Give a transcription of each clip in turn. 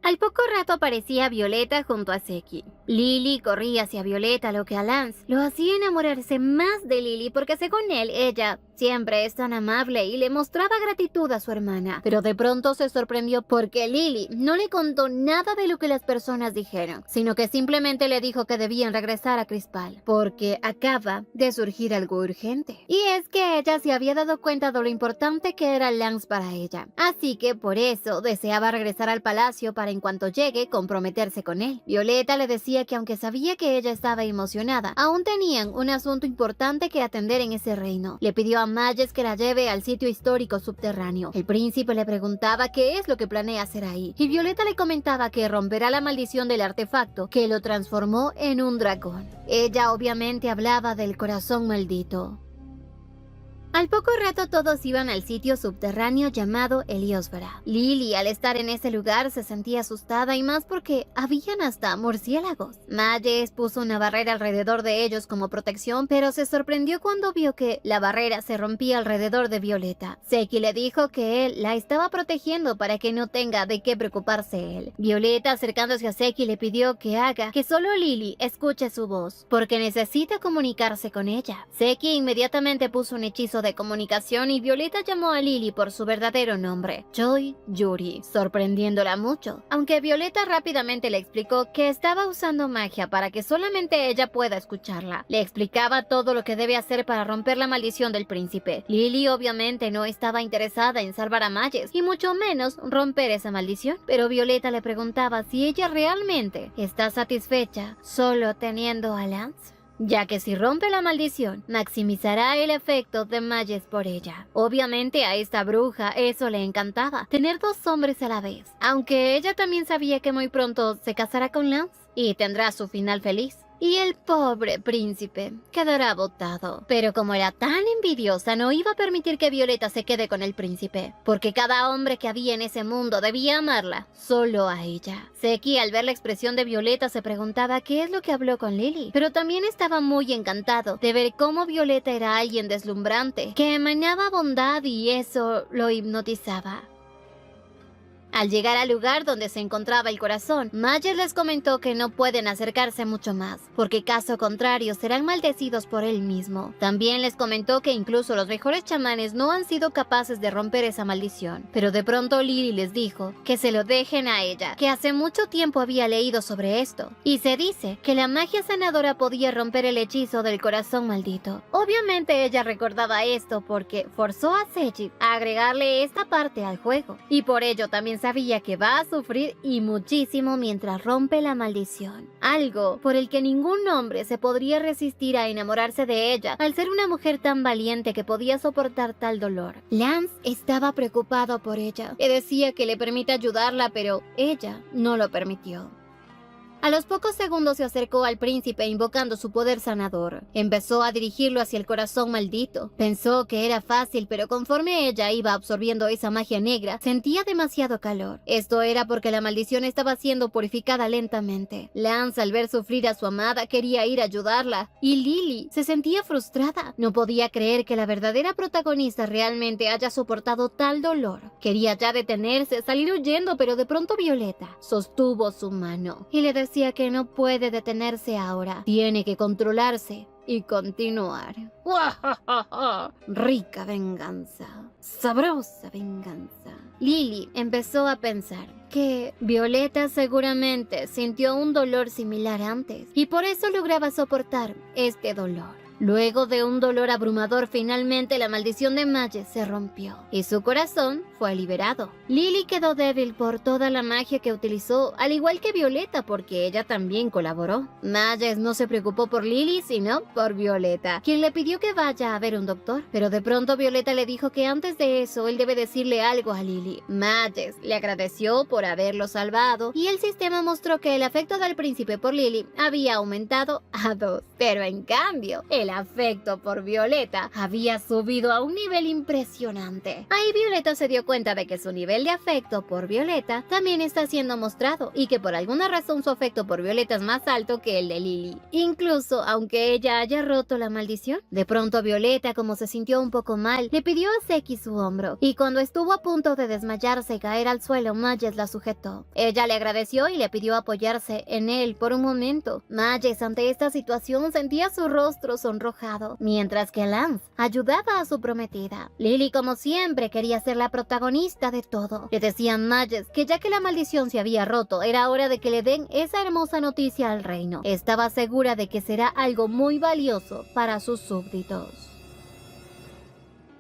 Al poco rato aparecía Violeta junto a Seki. Lily corría hacia Violeta, lo que a Lance lo hacía enamorarse más de Lily porque según él, ella siempre es tan amable y le mostraba gratitud a su hermana. Pero de pronto se sorprendió porque Lily no le contó nada de lo que las personas dijeron, sino que simplemente le dijo que debían regresar a Crispal, porque acaba de surgir algo urgente. Y es que ella se había dado cuenta de lo importante que era Lance para ella. Así que por eso deseaba regresar al palacio para en cuanto llegue comprometerse con él. Violeta le decía que aunque sabía que ella estaba emocionada, aún tenían un asunto importante que atender en ese reino. Le pidió a Mages que la lleve al sitio histórico subterráneo. El príncipe le preguntaba qué es lo que planea hacer ahí, y Violeta le comentaba que romperá la maldición del artefacto que lo transformó en un dragón. Ella obviamente hablaba del corazón maldito. Al poco rato todos iban al sitio subterráneo llamado Heliosfera. Lily, al estar en ese lugar, se sentía asustada y más porque habían hasta murciélagos. Mages puso una barrera alrededor de ellos como protección, pero se sorprendió cuando vio que la barrera se rompía alrededor de Violeta. Seki le dijo que él la estaba protegiendo para que no tenga de qué preocuparse él. Violeta, acercándose a Seki, le pidió que haga que solo Lily escuche su voz, porque necesita comunicarse con ella. Seki inmediatamente puso un hechizo de comunicación y Violeta llamó a Lily por su verdadero nombre, Choi Yuri, sorprendiéndola mucho, aunque Violeta rápidamente le explicó que estaba usando magia para que solamente ella pueda escucharla. Le explicaba todo lo que debe hacer para romper la maldición del príncipe. Lily obviamente no estaba interesada en salvar a Mages y mucho menos romper esa maldición, pero Violeta le preguntaba si ella realmente está satisfecha solo teniendo a Lance, ya que si rompe la maldición, maximizará el efecto de Mages por ella. Obviamente a esta bruja eso le encantaba, tener dos hombres a la vez, aunque ella también sabía que muy pronto se casará con Lance y tendrá su final feliz. Y el pobre príncipe quedará botado. Pero como era tan envidiosa, no iba a permitir que Violeta se quede con el príncipe, porque cada hombre que había en ese mundo debía amarla, solo a ella. Seki, al ver la expresión de Violeta, se preguntaba qué es lo que habló con Lily, pero también estaba muy encantado de ver cómo Violeta era alguien deslumbrante, que emanaba bondad y eso lo hipnotizaba. Al llegar al lugar donde se encontraba el corazón, Mages les comentó que no pueden acercarse mucho más, porque caso contrario serán maldecidos por él mismo. También les comentó que incluso los mejores chamanes no han sido capaces de romper esa maldición. Pero de pronto Lily les dijo que se lo dejen a ella, que hace mucho tiempo había leído sobre esto, y se dice que la magia sanadora podía romper el hechizo del corazón maldito. Obviamente ella recordaba esto porque forzó a Seji a agregarle esta parte al juego, y por ello también sabía que va a sufrir y muchísimo mientras rompe la maldición. Algo por el que ningún hombre se podría resistir a enamorarse de ella al ser una mujer tan valiente que podía soportar tal dolor. Lance estaba preocupado por ella. Le decía que le permite ayudarla, pero ella no lo permitió. A los pocos segundos se acercó al príncipe invocando su poder sanador. Empezó a dirigirlo hacia el corazón maldito. Pensó que era fácil, pero conforme ella iba absorbiendo esa magia negra, sentía demasiado calor. Esto era porque la maldición estaba siendo purificada lentamente. Lance, al ver sufrir a su amada, quería ir a ayudarla. Y Lily se sentía frustrada. No podía creer que la verdadera protagonista realmente haya soportado tal dolor. Quería ya detenerse, salir huyendo, pero de pronto Violeta sostuvo su mano y le decía que no puede detenerse ahora. Tiene que controlarse y continuar. Rica venganza, sabrosa venganza. Lily empezó a pensar que Violeta seguramente sintió un dolor similar antes y por eso lograba soportar este dolor. Luego de un dolor abrumador, finalmente la maldición de Mages se rompió y su corazón fue liberado. Lily quedó débil por toda la magia que utilizó, al igual que Violeta, porque ella también colaboró. Mages no se preocupó por Lily, sino por Violeta, quien le pidió que vaya a ver un doctor. Pero de pronto Violeta le dijo que antes de eso él debe decirle algo a Lily. Mages le agradeció por haberlo salvado y el sistema mostró que el afecto del príncipe por Lily había aumentado a 2. Pero en cambio, el el afecto por Violeta había subido a un nivel impresionante. Ahí Violeta se dio cuenta de que su nivel de afecto por Violeta también está siendo mostrado y que por alguna razón su afecto por Violeta es más alto que el de Lily. Incluso aunque ella haya roto la maldición. De pronto Violeta, como se sintió un poco mal, le pidió a Seki su hombro y cuando estuvo a punto de desmayarse y caer al suelo, Mages la sujetó. Ella le agradeció y le pidió apoyarse en él por un momento. Mages ante esta situación sentía su rostro sonrojado, mientras que Lance ayudaba a su prometida. Lily, como siempre, quería ser la protagonista de todo. Le decía a Mages que ya que la maldición se había roto, era hora de que le den esa hermosa noticia al reino. Estaba segura de que será algo muy valioso para sus súbditos.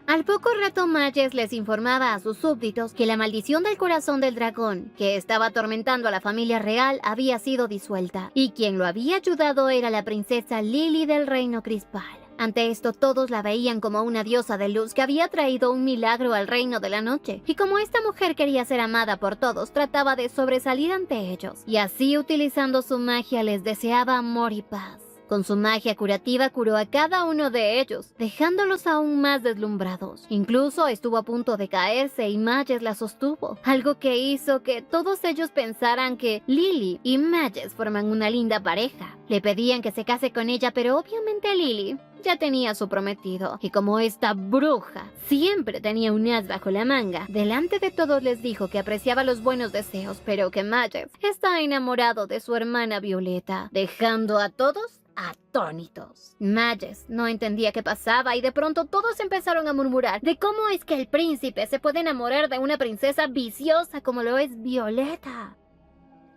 Al poco rato Mages les informaba a sus súbditos que la maldición del corazón del dragón, que estaba atormentando a la familia real, había sido disuelta, y quien lo había ayudado era la princesa Lily del reino Crispal. Ante esto todos la veían como una diosa de luz que había traído un milagro al reino de la noche, y como esta mujer quería ser amada por todos, trataba de sobresalir ante ellos, y así utilizando su magia les deseaba amor y paz. Con su magia curativa curó a cada uno de ellos, dejándolos aún más deslumbrados. Incluso estuvo a punto de caerse y Mages la sostuvo, algo que hizo que todos ellos pensaran que Lily y Mages forman una linda pareja. Le pedían que se case con ella, pero obviamente Lily ya tenía a su prometido, y como esta bruja siempre tenía un as bajo la manga, delante de todos les dijo que apreciaba los buenos deseos, pero que Mages está enamorado de su hermana Violeta, dejando a todos atónitos. Mages no entendía qué pasaba y de pronto todos empezaron a murmurar de cómo es que el príncipe se puede enamorar de una princesa viciosa como lo es Violeta.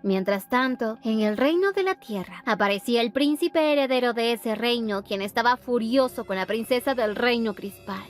Mientras tanto, en el reino de la tierra, aparecía el príncipe heredero de ese reino, quien estaba furioso con la princesa del reino Crispal.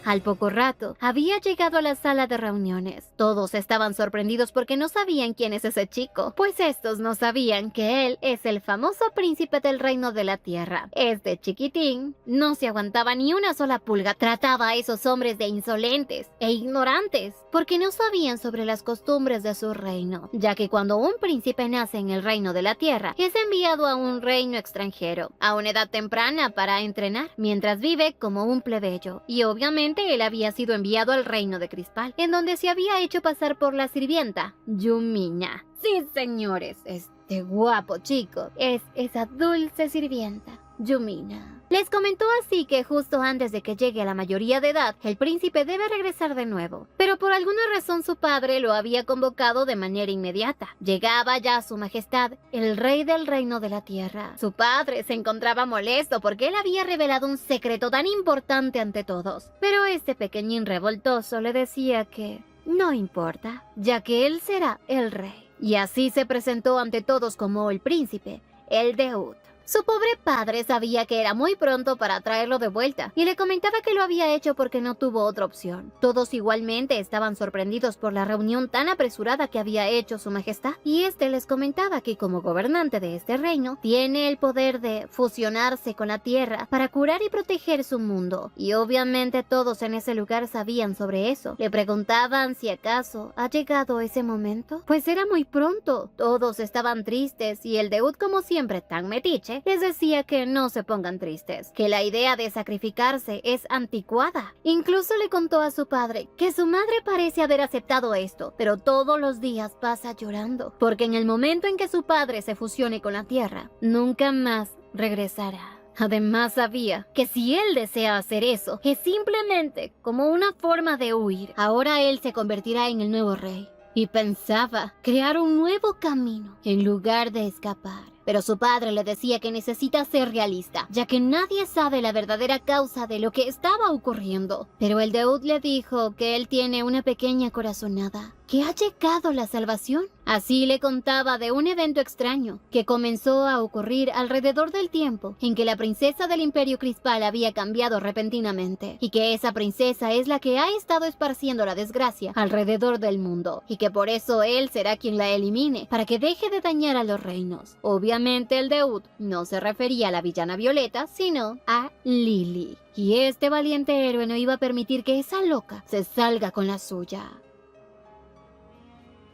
Al poco rato, había llegado a la sala de reuniones. Todos estaban sorprendidos porque no sabían quién es ese chico, pues estos no sabían que él es el famoso príncipe del reino de la tierra. Este chiquitín no se aguantaba ni una sola pulga. Trataba a esos hombres de insolentes e ignorantes, porque no sabían sobre las costumbres de su reino, ya que cuando un príncipe nace en el reino de la tierra, es enviado a un reino extranjero, a una edad temprana para entrenar, mientras vive como un plebeyo, y obviamente él había sido enviado al reino de Crispal, en donde se había hecho pasar por la sirvienta, Yumina. Sí, señores, este guapo chico es esa dulce sirvienta, Yumina. Les comentó así que justo antes de que llegue a la mayoría de edad, el príncipe debe regresar de nuevo. Pero por alguna razón su padre lo había convocado de manera inmediata. Llegaba ya su majestad, el rey del reino de la tierra. Su padre se encontraba molesto porque él había revelado un secreto tan importante ante todos. Pero este pequeñín revoltoso le decía que no importa, ya que él será el rey. Y así se presentó ante todos como el príncipe, el Deud. Su pobre padre sabía que era muy pronto para traerlo de vuelta y le comentaba que lo había hecho porque no tuvo otra opción. Todos igualmente estaban sorprendidos por la reunión tan apresurada que había hecho su majestad, y este les comentaba que como gobernante de este reino tiene el poder de fusionarse con la tierra para curar y proteger su mundo, y obviamente todos en ese lugar sabían sobre eso. Le preguntaban si acaso ha llegado ese momento, pues era muy pronto. Todos estaban tristes y el Deud, como siempre tan metiche, les decía que no se pongan tristes, que la idea de sacrificarse es anticuada. Incluso le contó a su padre que su madre parece haber aceptado esto, pero todos los días pasa llorando, porque en el momento en que su padre se fusione con la tierra, nunca más regresará. Además sabía que si él desea hacer eso, es simplemente como una forma de huir. Ahora él se convertirá en el nuevo rey, y pensaba crear un nuevo camino en lugar de escapar. Pero su padre le decía que necesita ser realista, ya que nadie sabe la verdadera causa de lo que estaba ocurriendo. Pero el Deud le dijo que él tiene una pequeña corazonada, que ha llegado la salvación. Así le contaba de un evento extraño que comenzó a ocurrir alrededor del tiempo en que la princesa del Imperio Crispal había cambiado repentinamente, y que esa princesa es la que ha estado esparciendo la desgracia alrededor del mundo, y que por eso él será quien la elimine, para que deje de dañar a los reinos. Obviamente el Deud no se refería a la villana Violeta, sino a Lily. Y este valiente héroe no iba a permitir que esa loca se salga con la suya.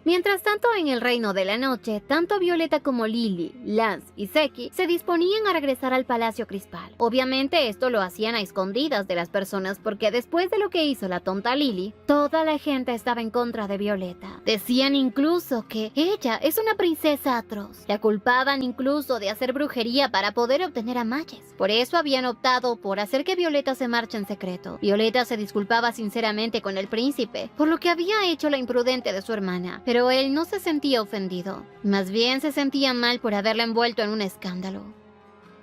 Mientras tanto, en el Reino de la Noche, tanto Violeta como Lily, Lance y Seki se disponían a regresar al Palacio Crispal. Obviamente esto lo hacían a escondidas de las personas porque después de lo que hizo la tonta Lily, toda la gente estaba en contra de Violeta. Decían incluso que ella es una princesa atroz. La culpaban incluso de hacer brujería para poder obtener a Mages. Por eso habían optado por hacer que Violeta se marche en secreto. Violeta se disculpaba sinceramente con el príncipe por lo que había hecho la imprudente de su hermana, pero él no se sentía ofendido. Más bien se sentía mal por haberla envuelto en un escándalo.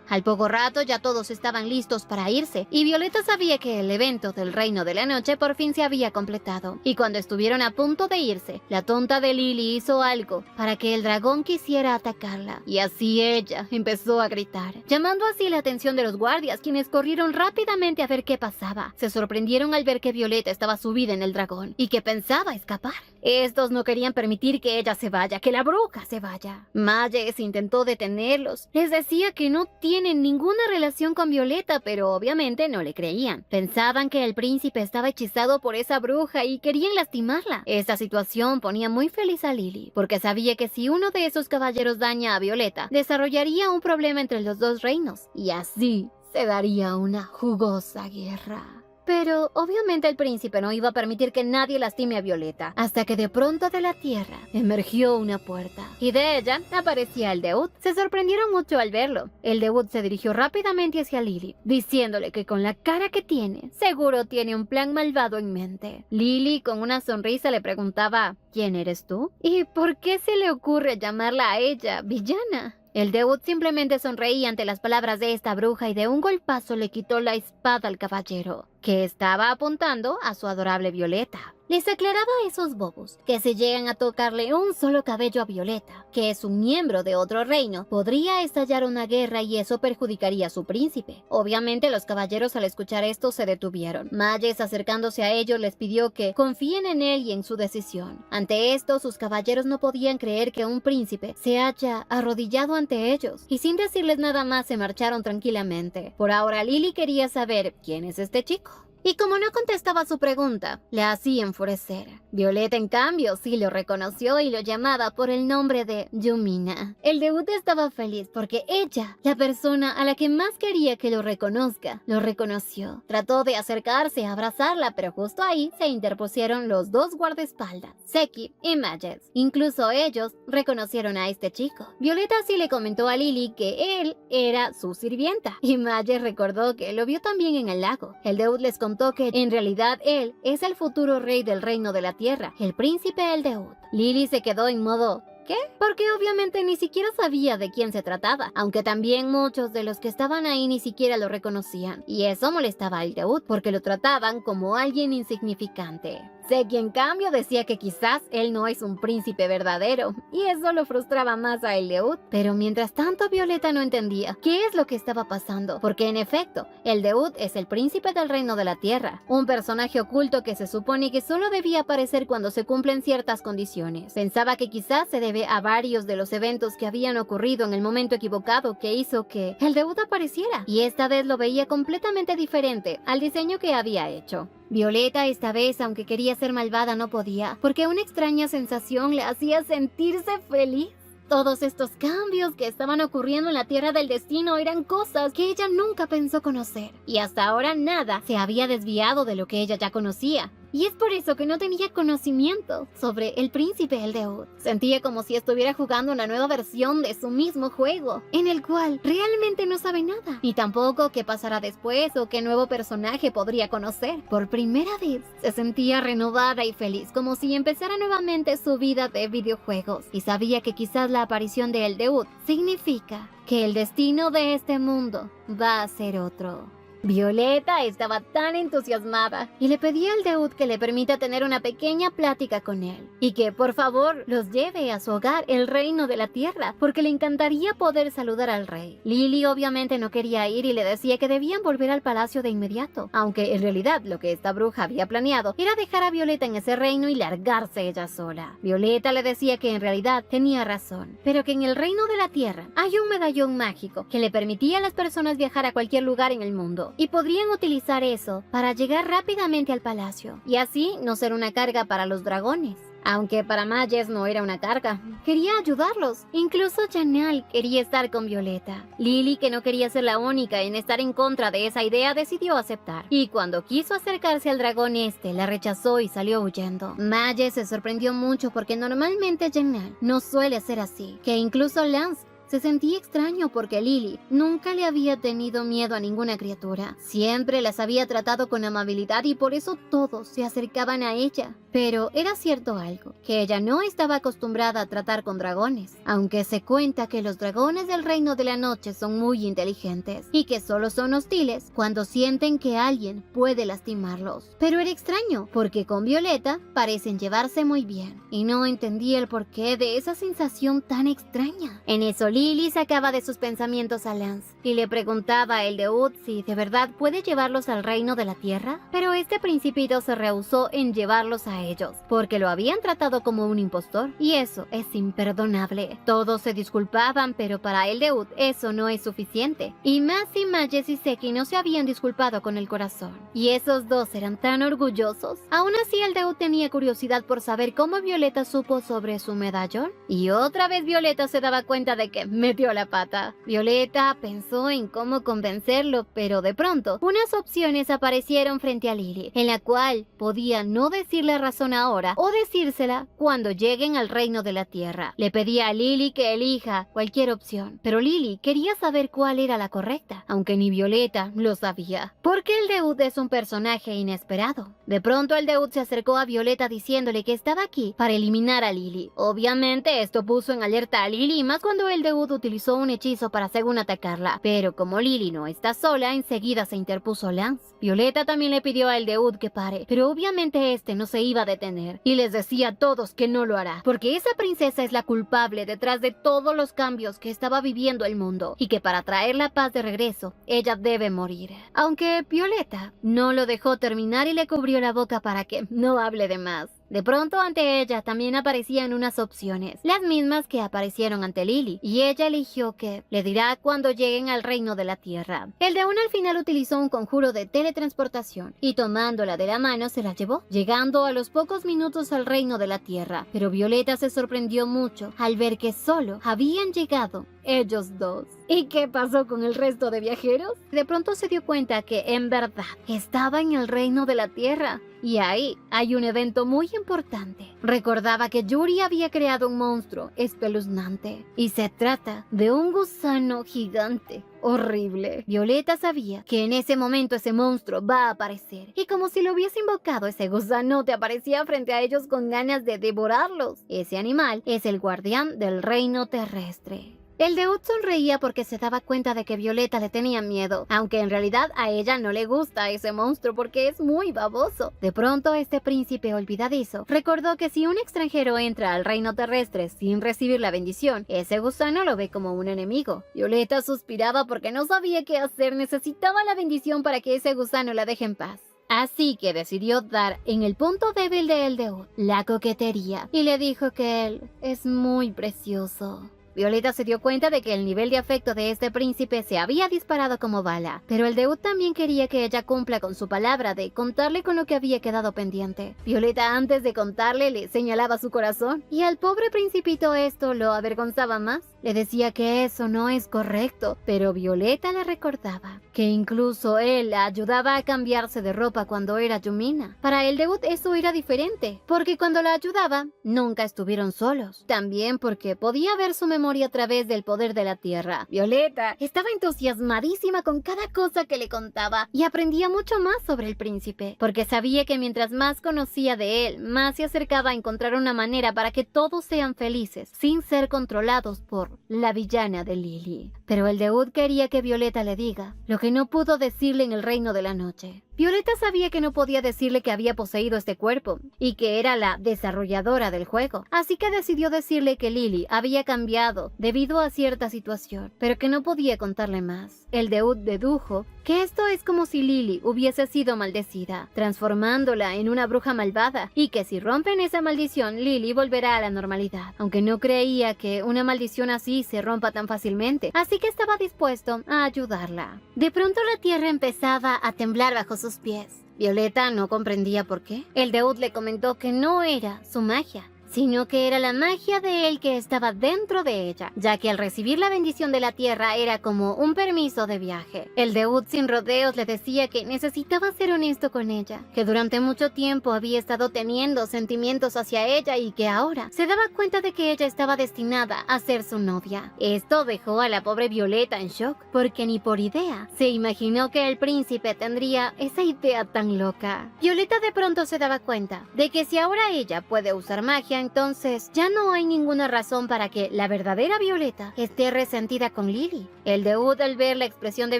Al poco rato ya todos estaban listos para irse, y Violeta sabía que el evento del Reino de la Noche por fin se había completado. Y cuando estuvieron a punto de irse, la tonta de Lily hizo algo para que el dragón quisiera atacarla, y así ella empezó a gritar, llamando así la atención de los guardias, quienes corrieron rápidamente a ver qué pasaba. Se sorprendieron al ver que Violeta estaba subida en el dragón, y que pensaba escapar. Estos no querían permitir que ella se vaya, que la bruja se vaya. Mages intentó detenerlos. Les decía que no tienen ninguna relación con Violeta, pero obviamente no le creían. Pensaban que el príncipe estaba hechizado por esa bruja y querían lastimarla. Esta situación ponía muy feliz a Lily, porque sabía que si uno de esos caballeros daña a Violeta, desarrollaría un problema entre los dos reinos, y así se daría una jugosa guerra. Pero obviamente el príncipe no iba a permitir que nadie lastime a Violeta, hasta que de pronto de la tierra emergió una puerta, y de ella aparecía el Deud. Se sorprendieron mucho al verlo. El Deud se dirigió rápidamente hacia Lily, diciéndole que con la cara que tiene, seguro tiene un plan malvado en mente. Lily, con una sonrisa, le preguntaba, ¿quién eres tú? ¿Y por qué se le ocurre llamarla a ella villana? El Deud simplemente sonreía ante las palabras de esta bruja y de un golpazo le quitó la espada al caballero, que estaba apuntando a su adorable Violeta. Les aclaraba a esos bobos que si llegan a tocarle un solo cabello a Violeta, que es un miembro de otro reino, podría estallar una guerra y eso perjudicaría a su príncipe. Obviamente los caballeros al escuchar esto se detuvieron. Mages, acercándose a ellos, les pidió que confíen en él y en su decisión. Ante esto, sus caballeros no podían creer que un príncipe se haya arrodillado ante ellos, y sin decirles nada más se marcharon tranquilamente. Por ahora Lily quería saber quién es este chico. Y como no contestaba su pregunta, le hacía enfurecer. Violeta, en cambio, sí lo reconoció y lo llamaba por el nombre de Yumina. El Deud estaba feliz porque ella, la persona a la que más quería que lo reconozca, lo reconoció. Trató de acercarse a abrazarla, pero justo ahí se interpusieron los dos guardaespaldas, Seki y Mages. Incluso ellos reconocieron a este chico. Violeta sí le comentó a Lily que él era su sirvienta, y Mages recordó que lo vio también en el lago. El Deud les contó que en realidad él es el futuro rey del Reino de la Tierra, el príncipe Eldeud. Lily se quedó en modo ¿qué? Porque obviamente ni siquiera sabía de quién se trataba, aunque también muchos de los que estaban ahí ni siquiera lo reconocían, y eso molestaba a Eldeud porque lo trataban como alguien insignificante. Seki, en cambio, decía que quizás él no es un príncipe verdadero, y eso lo frustraba más a Eldeud. Pero mientras tanto, Violeta no entendía qué es lo que estaba pasando, porque en efecto, Eldeud es el príncipe del Reino de la Tierra, un personaje oculto que se supone que solo debía aparecer cuando se cumplen ciertas condiciones. Pensaba que quizás se debe a varios de los eventos que habían ocurrido en el momento equivocado que hizo que Eldeud apareciera, y esta vez lo veía completamente diferente al diseño que había hecho. Violeta esta vez, aunque quería ser malvada, no podía, porque una extraña sensación le hacía sentirse feliz. Todos estos cambios que estaban ocurriendo en la Tierra del Destino eran cosas que ella nunca pensó conocer, y hasta ahora nada se había desviado de lo que ella ya conocía. Y es por eso que no tenía conocimiento sobre el príncipe Eldeud. Sentía como si estuviera jugando una nueva versión de su mismo juego, en el cual realmente no sabe nada, ni tampoco qué pasará después o qué nuevo personaje podría conocer. Por primera vez se sentía renovada y feliz, como si empezara nuevamente su vida de videojuegos, y sabía que quizás la aparición de Eldeud significa que el destino de este mundo va a ser otro. Violeta estaba tan entusiasmada y le pedía al Eldeud que le permita tener una pequeña plática con él y que por favor los lleve a su hogar, el Reino de la Tierra, porque le encantaría poder saludar al rey. Lily obviamente no quería ir y le decía que debían volver al palacio de inmediato, aunque en realidad lo que esta bruja había planeado era dejar a Violeta en ese reino y largarse ella sola. Violeta le decía que en realidad tenía razón, pero que en el Reino de la Tierra hay un medallón mágico que le permitía a las personas viajar a cualquier lugar en el mundo, y podrían utilizar eso para llegar rápidamente al palacio y así no ser una carga para los dragones. Aunque para Mages no era una carga, quería ayudarlos. Incluso Janelle quería estar con Violeta. Lily, que no quería ser la única en estar en contra de esa idea, decidió aceptar. Y cuando quiso acercarse al dragón, la rechazó y salió huyendo. Mages se sorprendió mucho porque normalmente Janelle no suele ser así, que incluso Lance se sentía extraño porque Lily nunca le había tenido miedo a ninguna criatura. Siempre las había tratado con amabilidad y por eso todos se acercaban a ella. Pero era cierto algo, que ella no estaba acostumbrada a tratar con dragones, aunque se cuenta que los dragones del Reino de la Noche son muy inteligentes y que solo son hostiles cuando sienten que alguien puede lastimarlos. Pero era extraño, porque con Violeta parecen llevarse muy bien, y no entendía el porqué de esa sensación tan extraña. En eso Lily sacaba de sus pensamientos a Lance y le preguntaba a Eldewood si de verdad puede llevarlos al Reino de la Tierra, pero este principito se rehusó en llevarlos a ellos, porque lo habían tratado como un impostor, y eso es imperdonable. Todos se disculpaban, pero para Eldewood eso no es suficiente, y Mages y Seki no se habían disculpado con el corazón, y esos dos eran tan orgullosos. Aún así, Eldewood tenía curiosidad por saber cómo Violeta supo sobre su medallón, y otra vez Violeta se daba cuenta de que metió la pata. Violeta pensó en cómo convencerlo, pero de pronto unas opciones aparecieron frente a Lily, en la cual podía no decirle razón ahora o decírsela cuando lleguen al Reino de la Tierra. Le pedía a Lily que elija cualquier opción, pero Lily quería saber cuál era la correcta, aunque ni Violeta lo sabía, porque Eldewood es un personaje inesperado. De pronto Eldewood se acercó a Violeta diciéndole que estaba aquí para eliminar a Lily. Obviamente esto puso en alerta a Lily, más cuando Eldewood utilizó un hechizo para según atacarla, pero como Lily no está sola, enseguida se interpuso Lance. Violeta también le pidió a Eldewood que pare, pero obviamente no se iba a detener, y les decía a todos que no lo hará, porque esa princesa es la culpable detrás de todos los cambios que estaba viviendo el mundo, y que para traer la paz de regreso, ella debe morir. Aunque Violeta no lo dejó terminar y le cubrió la boca para que no hable de más. De pronto ante ella también aparecían unas opciones, las mismas que aparecieron ante Lily, y ella eligió que le dirá cuando lleguen al Reino de la Tierra. Eldewood al final utilizó un conjuro de teletransportación y tomándola de la mano se la llevó, llegando a los pocos minutos al Reino de la Tierra. Pero Violeta se sorprendió mucho al ver que solo habían llegado ellos dos. ¿Y qué pasó con el resto de viajeros? De pronto se dio cuenta que en verdad estaba en el Reino de la Tierra. Y ahí hay un evento muy importante. Recordaba que Yuri había creado un monstruo espeluznante. Y se trata de un gusano gigante. Horrible. Violeta sabía que en ese momento ese monstruo va a aparecer. Y como si lo hubiese invocado, ese gusano te aparecía frente a ellos con ganas de devorarlos. Ese animal es el guardián del reino terrestre. Eldewood sonreía porque se daba cuenta de que Violeta le tenía miedo, aunque en realidad a ella no le gusta ese monstruo porque es muy baboso. De pronto este príncipe olvidadizo recordó que si un extranjero entra al reino terrestre sin recibir la bendición, ese gusano lo ve como un enemigo. Violeta suspiraba porque no sabía qué hacer, necesitaba la bendición para que ese gusano la deje en paz. Así que decidió dar en el punto débil de Eldewood, la coquetería, y le dijo que él es muy precioso. Violeta se dio cuenta de que el nivel de afecto de este príncipe se había disparado como bala, pero Eldewood también quería que ella cumpla con su palabra de contarle con lo que había quedado pendiente. Violeta antes de contarle le señalaba su corazón, y al pobre principito esto lo avergonzaba más. Le decía que eso no es correcto, pero Violeta le recordaba que incluso él la ayudaba a cambiarse de ropa cuando era Yumina. Para Eldewood eso era diferente, porque cuando la ayudaba, nunca estuvieron solos. También porque podía ver su memoria a través del poder de la tierra. Violeta estaba entusiasmadísima con cada cosa que le contaba y aprendía mucho más sobre el príncipe, porque sabía que mientras más conocía de él, más se acercaba a encontrar una manera para que todos sean felices, sin ser controlados por la villana de Lily. Pero Eldewood quería que Violeta le diga lo que no pudo decirle en el Reino de la Noche. Violeta sabía que no podía decirle que había poseído este cuerpo y que era la desarrolladora del juego, así que decidió decirle que Lily había cambiado debido a cierta situación, pero que no podía contarle más. Eldewood dedujo que esto es como si Lily hubiese sido maldecida, transformándola en una bruja malvada, y que si rompen esa maldición, Lily volverá a la normalidad, aunque no creía que una maldición así se rompa tan fácilmente, así que estaba dispuesto a ayudarla. De pronto la tierra empezaba a temblar bajo sus pies. Violeta no comprendía por qué. Eldewood le comentó que no era su magia, sino que era la magia de él que estaba dentro de ella, ya que al recibir la bendición de la tierra era como un permiso de viaje. El Deud sin rodeos le decía que necesitaba ser honesto con ella, que durante mucho tiempo había estado teniendo sentimientos hacia ella y que ahora se daba cuenta de que ella estaba destinada a ser su novia. Esto dejó a la pobre Violeta en shock, porque ni por idea se imaginó que el príncipe tendría esa idea tan loca. Violeta de pronto se daba cuenta de que si ahora ella puede usar magia, entonces ya no hay ninguna razón para que la verdadera Violeta esté resentida con Lily. El Deud, al ver la expresión de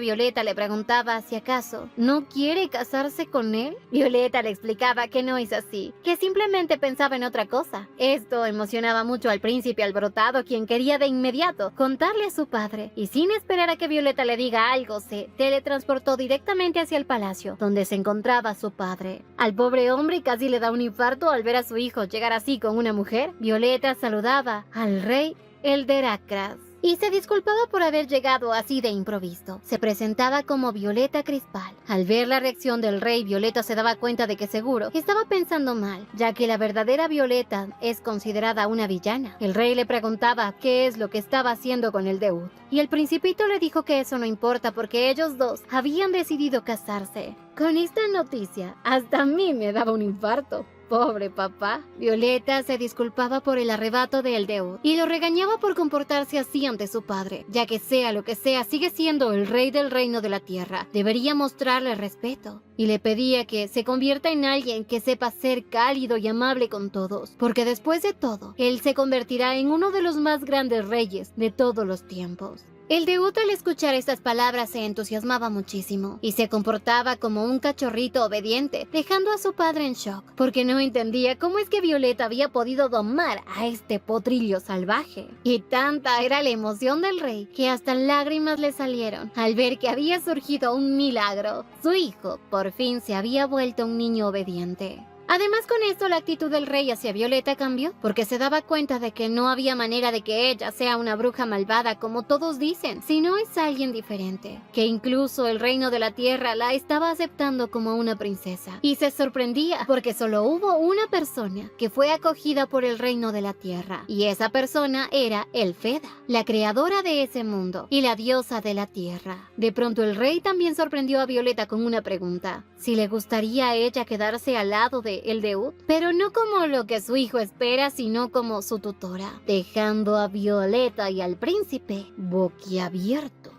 Violeta, le preguntaba si acaso no quiere casarse con él. Violeta le explicaba que no es así, que simplemente pensaba en otra cosa. Esto emocionaba mucho al príncipe alborotado, quien quería de inmediato contarle a su padre, y sin esperar a que Violeta le diga algo, se teletransportó directamente hacia el palacio, donde se encontraba su padre. Al pobre hombre casi le da un infarto al ver a su hijo llegar así con una mujer. Violeta saludaba al rey Elderacras y se disculpaba por haber llegado así de improviso. Se presentaba como Violeta Crispal. Al ver la reacción del rey, Violeta se daba cuenta de que seguro estaba pensando mal, ya que la verdadera Violeta es considerada una villana. El rey le preguntaba qué es lo que estaba haciendo con el Deud, y el principito le dijo que eso no importa porque ellos dos habían decidido casarse. Con esta noticia, hasta a mí me daba un infarto. Pobre papá. Violeta se disculpaba por el arrebato de Eldeud y lo regañaba por comportarse así ante su padre, ya que sea lo que sea, sigue siendo el rey del reino de la tierra. Debería mostrarle respeto. Y le pedía que se convierta en alguien que sepa ser cálido y amable con todos, porque después de todo, él se convertirá en uno de los más grandes reyes de todos los tiempos. El Deud, al escuchar estas palabras, se entusiasmaba muchísimo y se comportaba como un cachorrito obediente, dejando a su padre en shock, porque no entendía cómo es que Violeta había podido domar a este potrillo salvaje. Y tanta era la emoción del rey que hasta lágrimas le salieron al ver que había surgido un milagro. Su hijo por fin se había vuelto un niño obediente. Además, con esto la actitud del rey hacia Violeta cambió, porque se daba cuenta de que no había manera de que ella sea una bruja malvada como todos dicen, sino es alguien diferente, que incluso el reino de la tierra la estaba aceptando como una princesa, y se sorprendía porque solo hubo una persona que fue acogida por el reino de la tierra, y esa persona era Elfeda, la creadora de ese mundo y la diosa de la tierra. De pronto el rey también sorprendió a Violeta con una pregunta: si le gustaría a ella quedarse al lado de Eldeud, pero no como lo que su hijo espera, sino como su tutora, dejando a Violeta y al príncipe boquiabiertos.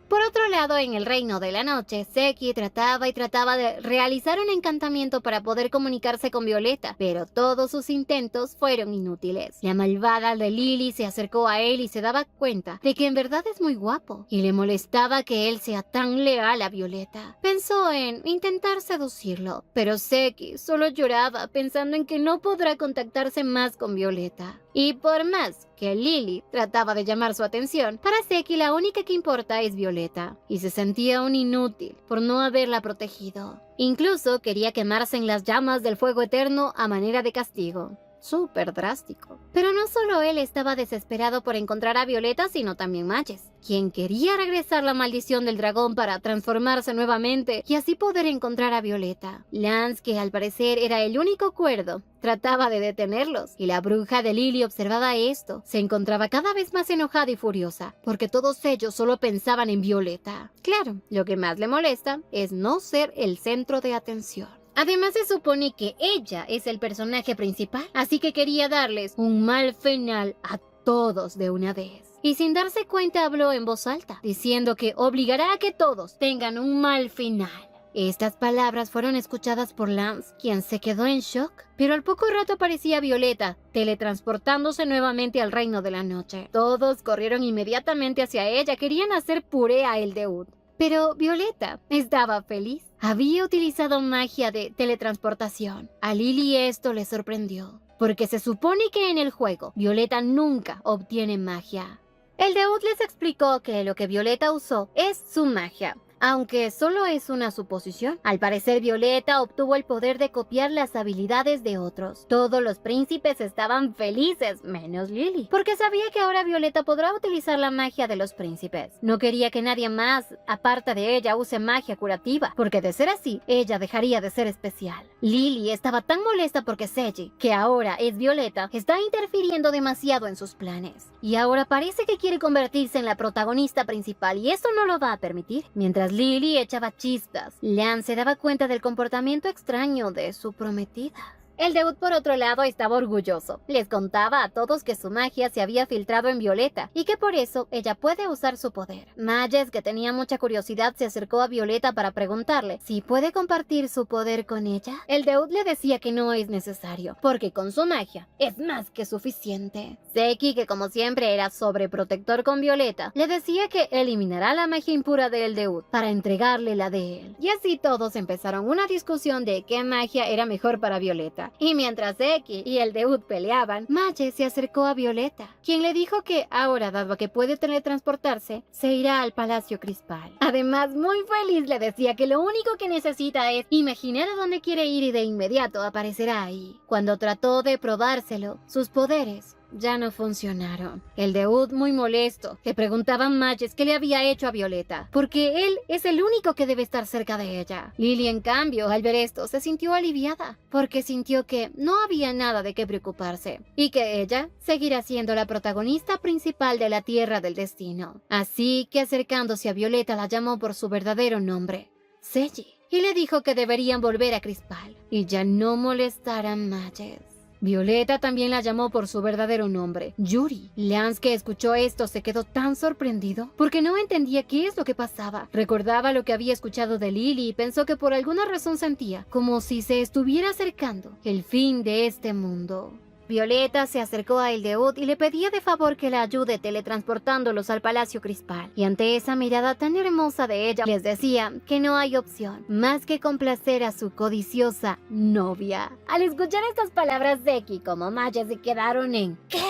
Por otro lado, en el reino de la noche, Seki trataba de realizar un encantamiento para poder comunicarse con Violeta, pero todos sus intentos fueron inútiles. La malvada de Lily se acercó a él y se daba cuenta de que en verdad es muy guapo, y le molestaba que él sea tan leal a Violeta. Pensó en intentar seducirlo, pero Seki solo lloraba pensando en que no podrá contactarse más con Violeta. Y por más que Lily trataba de llamar su atención, para Seki la única que importa es Violeta, y se sentía un inútil por no haberla protegido. Incluso quería quemarse en las llamas del fuego eterno a manera de castigo. Súper drástico. Pero no solo él estaba desesperado por encontrar a Violeta, sino también Mages, quien quería regresar la maldición del dragón para transformarse nuevamente y así poder encontrar a Violeta. Lance, que al parecer era el único cuerdo, trataba de detenerlos, y la bruja de Lily observaba esto. Se encontraba cada vez más enojada y furiosa, porque todos ellos solo pensaban en Violeta. Claro, lo que más le molesta es no ser el centro de atención. Además, se supone que ella es el personaje principal, así que quería darles un mal final a todos de una vez. Y sin darse cuenta habló en voz alta, diciendo que obligará a que todos tengan un mal final. Estas palabras fueron escuchadas por Lance, quien se quedó en shock, pero al poco rato aparecía Violeta, teletransportándose nuevamente al reino de la noche. Todos corrieron inmediatamente hacia ella, querían hacer puré a Eldeud. Pero Violeta estaba feliz. Había utilizado magia de teletransportación. A Lily esto le sorprendió, porque se supone que en el juego Violeta nunca obtiene magia. Eldeud les explicó que lo que Violeta usó es su magia, Aunque solo es una suposición, al parecer Violeta obtuvo el poder de copiar las habilidades de otros. Todos los príncipes estaban felices, menos Lily, porque sabía que ahora Violeta podrá utilizar la magia de los príncipes. No quería que nadie más, aparte de ella, use magia curativa, porque de ser así, ella dejaría de ser especial. Lily estaba tan molesta porque Seji, que ahora es Violeta, está interfiriendo demasiado en sus planes. Y ahora parece que quiere convertirse en la protagonista principal y eso no lo va a permitir. Mientras Lily echaba chispas, Lance se daba cuenta del comportamiento extraño de su prometida. El Deud, por otro lado, estaba orgulloso. Les contaba a todos que su magia se había filtrado en Violeta y que por eso ella puede usar su poder. Mages, que tenía mucha curiosidad, se acercó a Violeta para preguntarle si puede compartir su poder con ella. El Deud le decía que no es necesario, porque con su magia es más que suficiente. Seki, que como siempre era sobreprotector con Violeta, le decía que eliminará la magia impura del Deud para entregarle la de él. Y así todos empezaron una discusión de qué magia era mejor para Violeta. Y mientras Seki y el Deud peleaban, Mages se acercó a Violeta, quien le dijo que ahora, dado que puede teletransportarse, se irá al Palacio Crispal. Además, muy feliz le decía que lo único que necesita es imaginar a dónde quiere ir y de inmediato aparecerá ahí. Cuando trató de probárselo, sus poderes ya no funcionaron. El Deud, muy molesto, le preguntaba a Mages qué le había hecho a Violeta, porque él es el único que debe estar cerca de ella. Lily, en cambio, al ver esto, se sintió aliviada, porque sintió que no había nada de qué preocuparse, y que ella seguirá siendo la protagonista principal de la Tierra del Destino. Así que acercándose a Violeta la llamó por su verdadero nombre, Seji, y le dijo que deberían volver a Crispal, y ya no molestar a Mages. Violeta también la llamó por su verdadero nombre, Yuri. Lance, que escuchó esto, se quedó tan sorprendido porque no entendía qué es lo que pasaba. Recordaba lo que había escuchado de Lily y pensó que por alguna razón sentía como si se estuviera acercando el fin de este mundo. Violeta se acercó a el Deud y le pedía de favor que la ayude teletransportándolos al Palacio Crispal. Y ante esa mirada tan hermosa de ella, les decía que no hay opción más que complacer a su codiciosa novia. Al escuchar estas palabras, Seki como Mages se quedaron en ¿qué?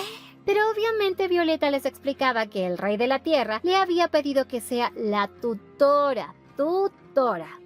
Pero obviamente Violeta les explicaba que el rey de la tierra le había pedido que sea la tutora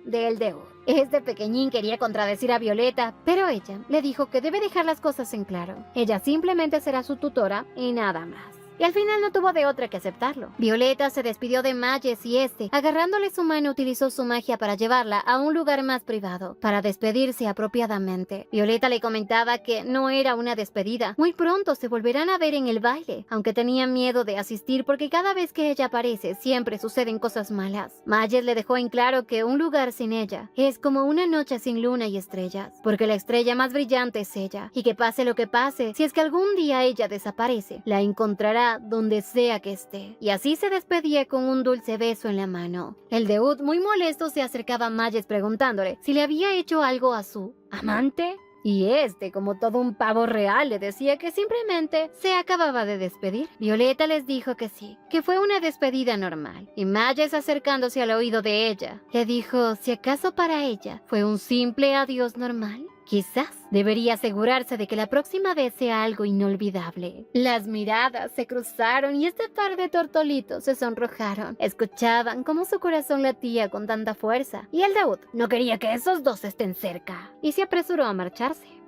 del Deud. Este pequeñín quería contradecir a Violeta, pero ella le dijo que debe dejar las cosas en claro. Ella simplemente será su tutora y nada más. Y al final no tuvo de otra que aceptarlo. Violeta se despidió de Mages y agarrándole su mano, utilizó su magia para llevarla a un lugar más privado, para despedirse apropiadamente. Violeta le comentaba que no era una despedida. Muy pronto se volverán a ver en el baile, aunque tenía miedo de asistir porque cada vez que ella aparece siempre suceden cosas malas. Mages le dejó en claro que un lugar sin ella es como una noche sin luna y estrellas, porque la estrella más brillante es ella, y que pase lo que pase, si es que algún día ella desaparece, la encontrará donde sea que esté. Y así se despedía con un dulce beso en la mano. El Deud, muy molesto, se acercaba a Mages preguntándole si le había hecho algo a su amante. Y como todo un pavo real, le decía que simplemente se acababa de despedir. Violeta les dijo que sí, que fue una despedida normal. Y Mages, acercándose al oído de ella, le dijo si acaso para ella fue un simple adiós normal. Quizás debería asegurarse de que la próxima vez sea algo inolvidable. Las miradas se cruzaron y este par de tortolitos se sonrojaron. Escuchaban cómo su corazón latía con tanta fuerza. Y el Deud no quería que esos dos estén cerca. Y se apresuró a marcharse.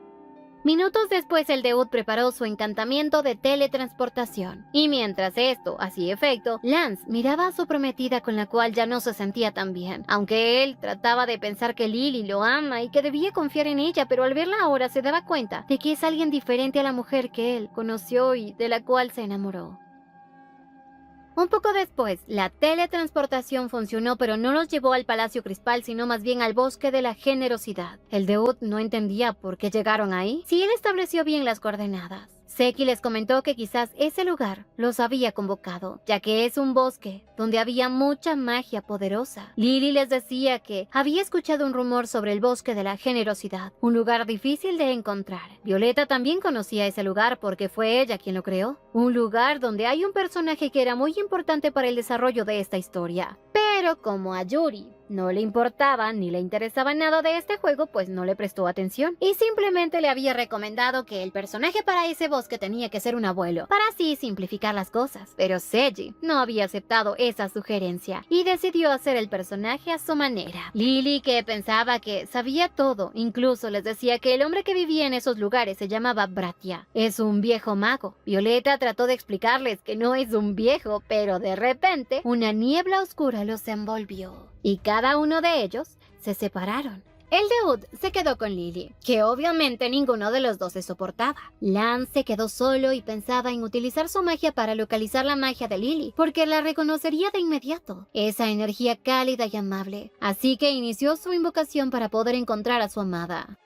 Minutos después, el Deud preparó su encantamiento de teletransportación. Y mientras esto hacía efecto, Lance miraba a su prometida con la cual ya no se sentía tan bien. Aunque él trataba de pensar que Lily lo ama y que debía confiar en ella, pero al verla ahora se daba cuenta de que es alguien diferente a la mujer que él conoció y de la cual se enamoró. Un poco después, la teletransportación funcionó, pero no los llevó al Palacio Crispal, sino más bien al Bosque de la Generosidad. El Deud no entendía por qué llegaron ahí, si él estableció bien las coordenadas. Seki les comentó que quizás ese lugar los había convocado, ya que es un bosque donde había mucha magia poderosa. Lily les decía que había escuchado un rumor sobre el Bosque de la Generosidad, un lugar difícil de encontrar. Violeta también conocía ese lugar porque fue ella quien lo creó, un lugar donde hay un personaje que era muy importante para el desarrollo de esta historia. Pero como a Yuri no le importaba ni le interesaba nada de este juego, pues no le prestó atención y simplemente le había recomendado que el personaje para ese bosque tenía que ser un abuelo, para así simplificar las cosas. Pero Seiji no había aceptado esa sugerencia y decidió hacer el personaje a su manera. Lily, que pensaba que sabía todo, incluso les decía que el hombre que vivía en esos lugares se llamaba Bratia. Es un viejo mago. Violeta trató de explicarles que no es un viejo, pero de repente una niebla oscura los envolvió y cada uno de ellos se separaron. El Deud se quedó con Lily, que obviamente ninguno de los dos se soportaba. Lance se quedó solo y pensaba en utilizar su magia para localizar la magia de Lily, porque la reconocería de inmediato, esa energía cálida y amable. Así que inició su invocación para poder encontrar a su amada.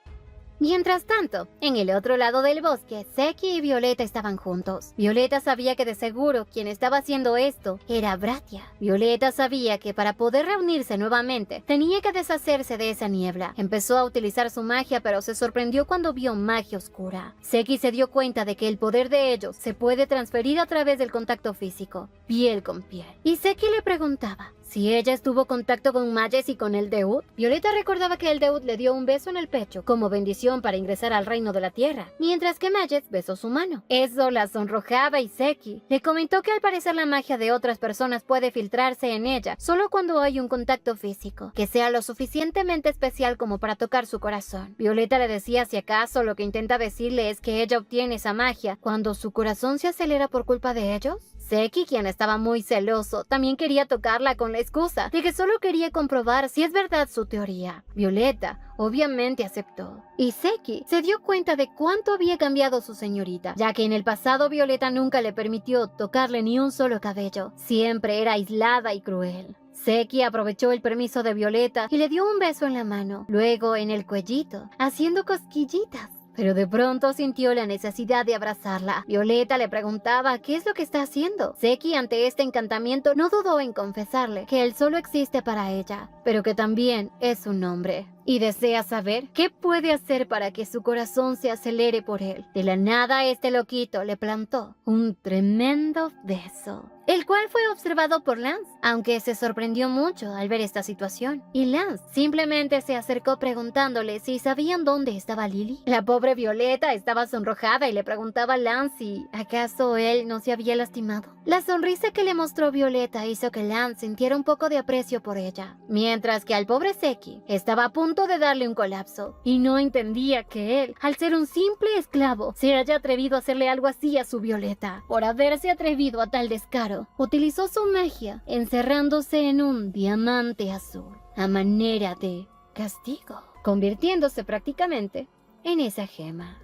Mientras tanto, en el otro lado del bosque, Seki y Violeta estaban juntos. Violeta sabía que de seguro quien estaba haciendo esto era Bratia. Violeta sabía que para poder reunirse nuevamente, tenía que deshacerse de esa niebla. Empezó a utilizar su magia, pero se sorprendió cuando vio magia oscura. Seki se dio cuenta de que el poder de ellos se puede transferir a través del contacto físico, piel con piel. Y Seki le preguntaba si ella estuvo contacto con Mages y con el Deud. Violeta recordaba que el Deud le dio un beso en el pecho como bendición para ingresar al reino de la tierra, mientras que Mages besó su mano. Eso la sonrojaba y Seki le comentó que al parecer la magia de otras personas puede filtrarse en ella solo cuando hay un contacto físico, que sea lo suficientemente especial como para tocar su corazón. Violeta le decía si acaso lo que intenta decirle es que ella obtiene esa magia cuando su corazón se acelera por culpa de ellos. Seki, quien estaba muy celoso, también quería tocarla con la excusa de que solo quería comprobar si es verdad su teoría. Violeta obviamente aceptó. Y Seki se dio cuenta de cuánto había cambiado su señorita, ya que en el pasado Violeta nunca le permitió tocarle ni un solo cabello. Siempre era aislada y cruel. Seki aprovechó el permiso de Violeta y le dio un beso en la mano, luego en el cuellito, haciendo cosquillitas. Pero de pronto sintió la necesidad de abrazarla. Violeta le preguntaba qué es lo que está haciendo. Seki, ante este encantamiento, no dudó en confesarle que él solo existe para ella, pero que también es un hombre. Y desea saber qué puede hacer para que su corazón se acelere por él. De la nada, este loquito le plantó un tremendo beso, el cual fue observado por Lance, aunque se sorprendió mucho al ver esta situación. Y Lance simplemente se acercó preguntándole si sabían dónde estaba Lily. La pobre Violeta estaba sonrojada y le preguntaba a Lance si acaso él no se había lastimado. La sonrisa que le mostró Violeta hizo que Lance sintiera un poco de aprecio por ella, mientras que al pobre Seki estaba a punto de darle un colapso y no entendía que él, al ser un simple esclavo, se haya atrevido a hacerle algo así a su Violeta. Por haberse atrevido a tal descaro, utilizó su magia encerrándose en un diamante azul a manera de castigo, convirtiéndose prácticamente en esa gema.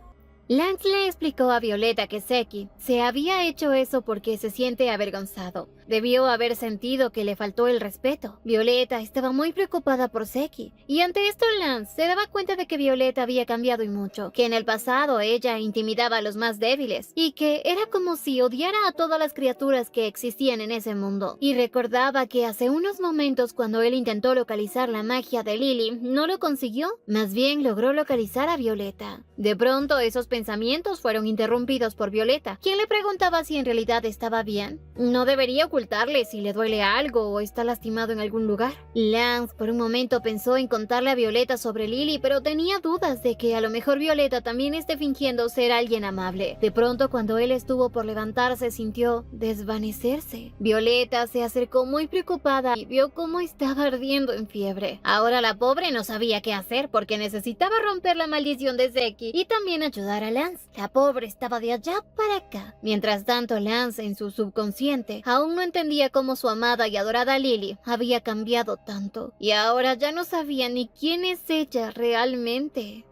Lance le explicó a Violeta que Seki se había hecho eso porque se siente avergonzado. Debió haber sentido que le faltó el respeto. Violeta estaba muy preocupada por Seki, y ante esto Lance se daba cuenta de que Violeta había cambiado y mucho, que en el pasado ella intimidaba a los más débiles, y que era como si odiara a todas las criaturas que existían en ese mundo. Y recordaba que hace unos momentos cuando él intentó localizar la magia de Lily, no lo consiguió, más bien logró localizar a Violeta. De pronto esos pensamientos fueron interrumpidos por Violeta, quien le preguntaba si en realidad estaba bien. No debería ocultarle si le duele algo o está lastimado en algún lugar. Lance por un momento pensó en contarle a Violeta sobre Lily, pero tenía dudas de que a lo mejor Violeta también esté fingiendo ser alguien amable. De pronto, cuando él estuvo por levantarse, sintió desvanecerse. Violeta se acercó muy preocupada y vio cómo estaba ardiendo en fiebre. Ahora la pobre no sabía qué hacer porque necesitaba romper la maldición de Seki y también ayudar a Lance. La pobre estaba de allá para acá. Mientras tanto, Lance, en su subconsciente, aún no entendía cómo su amada y adorada Lily había cambiado tanto, y ahora ya no sabía ni quién es ella realmente.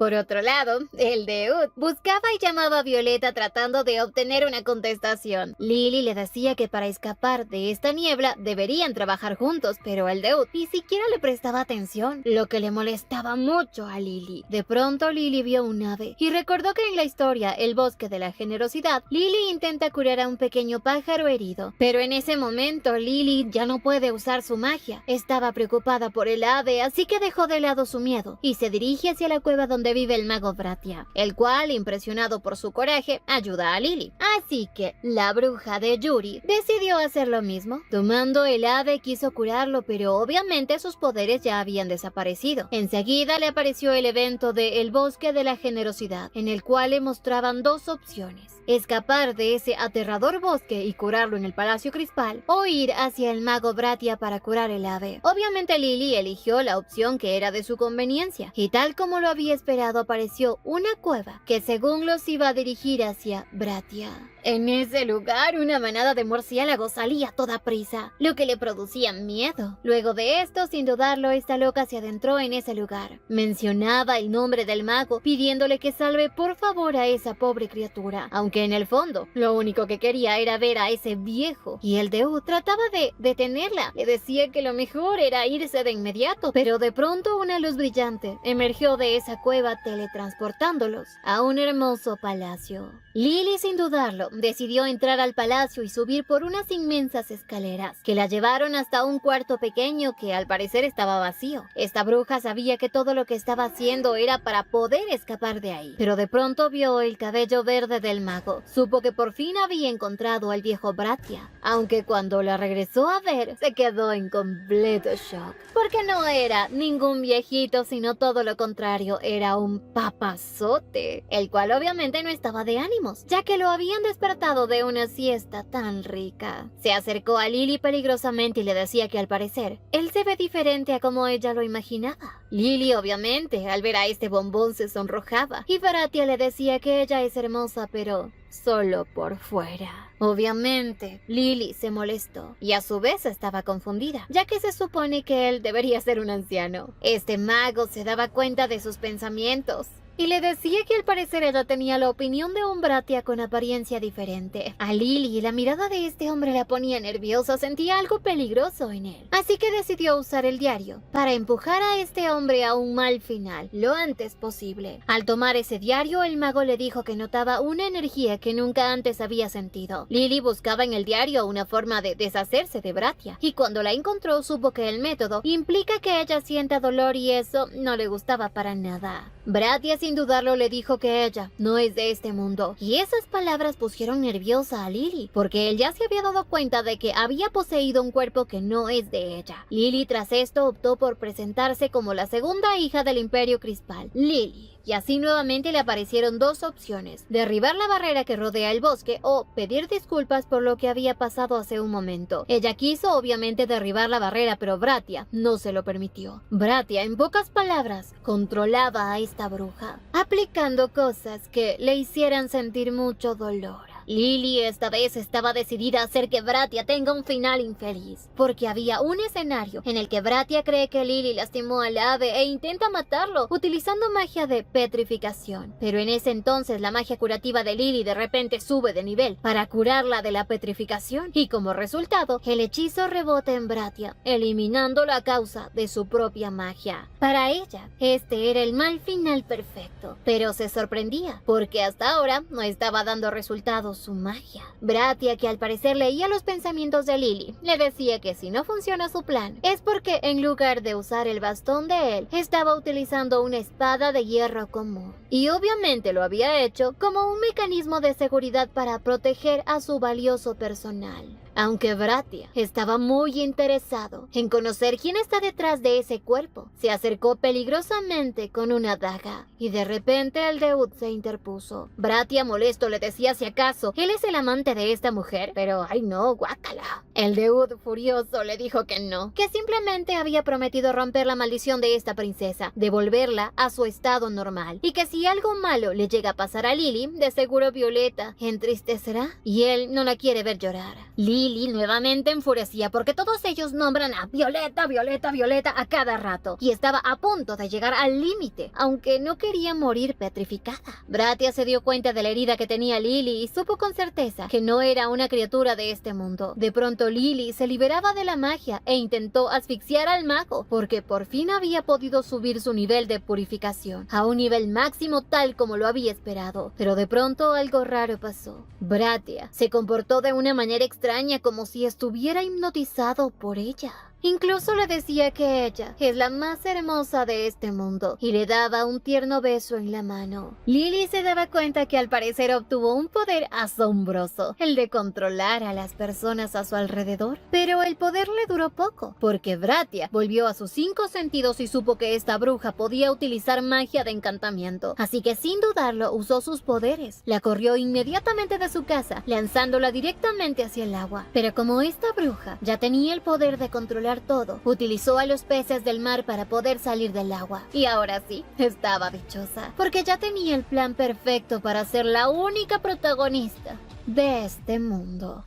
Por otro lado, el Deud buscaba y llamaba a Violeta tratando de obtener una contestación. Lily le decía que para escapar de esta niebla deberían trabajar juntos, pero el Deud ni siquiera le prestaba atención, lo que le molestaba mucho a Lily. De pronto Lily vio un ave y recordó que en la historia El Bosque de la Generosidad, Lily intenta curar a un pequeño pájaro herido, pero en ese momento Lily ya no puede usar su magia. Estaba preocupada por el ave, así que dejó de lado su miedo y se dirige hacia la cueva donde sobrevive el mago Bratia, el cual, impresionado por su coraje, ayuda a Lily. Así que la bruja de Yuri decidió hacer lo mismo. Tomando el ave quiso curarlo, pero obviamente sus poderes ya habían desaparecido. Enseguida le apareció el evento de El Bosque de la Generosidad, en el cual le mostraban dos opciones: escapar de ese aterrador bosque y curarlo en el Palacio Crispal, o ir hacia el mago Bratia para curar el ave. Obviamente Lily eligió la opción que era de su conveniencia, y tal como lo había esperado apareció una cueva que según los iba a dirigir hacia Bratia. En ese lugar una manada de murciélagos salía a toda prisa, lo que le producía miedo. Luego de esto, sin dudarlo, esta loca se adentró en ese lugar. Mencionaba el nombre del mago, pidiéndole que salve por favor a esa pobre criatura, aunque en el fondo lo único que quería era ver a ese viejo. Y el Deud trataba de detenerla, le decía que lo mejor era irse de inmediato, pero de pronto una luz brillante emergió de esa cueva teletransportándolos a un hermoso palacio. Lily, sin dudarlo, decidió entrar al palacio y subir por unas inmensas escaleras que la llevaron hasta un cuarto pequeño que al parecer estaba vacío. Esta bruja sabía que todo lo que estaba haciendo era para poder escapar de ahí, pero de pronto vio el cabello verde del mago. Supo que por fin había encontrado al viejo Bratia, aunque cuando la regresó a ver se quedó en completo shock, porque no era ningún viejito, sino todo lo contrario, era un papazote, el cual obviamente no estaba de ánimo, ya que lo habían despertado de una siesta tan rica. Se acercó a Lily peligrosamente y le decía que al parecer él se ve diferente a como ella lo imaginaba. Lily obviamente al ver a este bombón se sonrojaba y Bratia le decía que ella es hermosa pero solo por fuera. Obviamente, Lily se molestó y a su vez estaba confundida, ya que se supone que él debería ser un anciano. Este mago se daba cuenta de sus pensamientos y le decía que al parecer ella tenía la opinión de un Bratia con apariencia diferente. A Lily la mirada de este hombre la ponía nerviosa, sentía algo peligroso en él. Así que decidió usar el diario para empujar a este hombre a un mal final lo antes posible. Al tomar ese diario, el mago le dijo que notaba una energía que nunca antes había sentido. Lily buscaba en el diario una forma de deshacerse de Bratia, y cuando la encontró supo que el método implica que ella sienta dolor y eso no le gustaba para nada. Bratia sin dudarlo le dijo que ella no es de este mundo, y esas palabras pusieron nerviosa a Lily, porque él ya se había dado cuenta de que había poseído un cuerpo que no es de ella. Lily tras esto optó por presentarse como la segunda hija del Imperio Crispal, Lily. Y así nuevamente le aparecieron dos opciones: derribar la barrera que rodea el bosque o pedir disculpas por lo que había pasado hace un momento. Ella quiso obviamente derribar la barrera, pero Bratia no se lo permitió. Bratia, en pocas palabras, controlaba a esta bruja, aplicando cosas que le hicieran sentir mucho dolor. Lily esta vez estaba decidida a hacer que Bratia tenga un final infeliz, porque había un escenario en el que Bratia cree que Lily lastimó al ave e intenta matarlo utilizando magia de petrificación. Pero en ese entonces la magia curativa de Lily de repente sube de nivel para curarla de la petrificación, y como resultado el hechizo rebota en Bratia, eliminando la causa de su propia magia. Para ella este era el mal final perfecto, pero se sorprendía porque hasta ahora no estaba dando resultados su magia. Bratia, que al parecer leía los pensamientos de Lily, le decía que si no funciona su plan es porque en lugar de usar el bastón de él, estaba utilizando una espada de hierro común. Y obviamente lo había hecho como un mecanismo de seguridad para proteger a su valioso personal. Aunque Bratia estaba muy interesado en conocer quién está detrás de ese cuerpo, se acercó peligrosamente con una daga y de repente el Deud se interpuso. Bratia molesto le decía si acaso él es el amante de esta mujer, pero ay no, guácala. El Deud furioso le dijo que no, que simplemente había prometido romper la maldición de esta princesa, devolverla a su estado normal, y que si algo malo le llega a pasar a Lily, de seguro Violeta entristecerá y él no la quiere ver llorar. Lily nuevamente enfurecía porque todos ellos nombran a Violeta, Violeta, Violeta a cada rato, y estaba a punto de llegar al límite, aunque no quería morir petrificada. Bratia se dio cuenta de la herida que tenía Lily y supo con certeza que no era una criatura de este mundo. De pronto Lily se liberaba de la magia e intentó asfixiar al mago, porque por fin había podido subir su nivel de purificación a un nivel máximo tal como lo había esperado. Pero de pronto algo raro pasó. Bratia se comportó de una manera extraña, como si estuviera hipnotizado por ella. Incluso le decía que ella es la más hermosa de este mundo y le daba un tierno beso en la mano. Lily se daba cuenta que al parecer obtuvo un poder asombroso, el de controlar a las personas a su alrededor. Pero el poder le duró poco, porque Bratia volvió a sus 5 sentidos y supo que esta bruja podía utilizar magia de encantamiento. Así que sin dudarlo usó sus poderes. La corrió inmediatamente de su casa, lanzándola directamente hacia el agua. Pero como esta bruja ya tenía el poder de controlar todo, utilizó a los peces del mar para poder salir del agua. Y ahora sí, estaba dichosa, porque ya tenía el plan perfecto para ser la única protagonista de este mundo.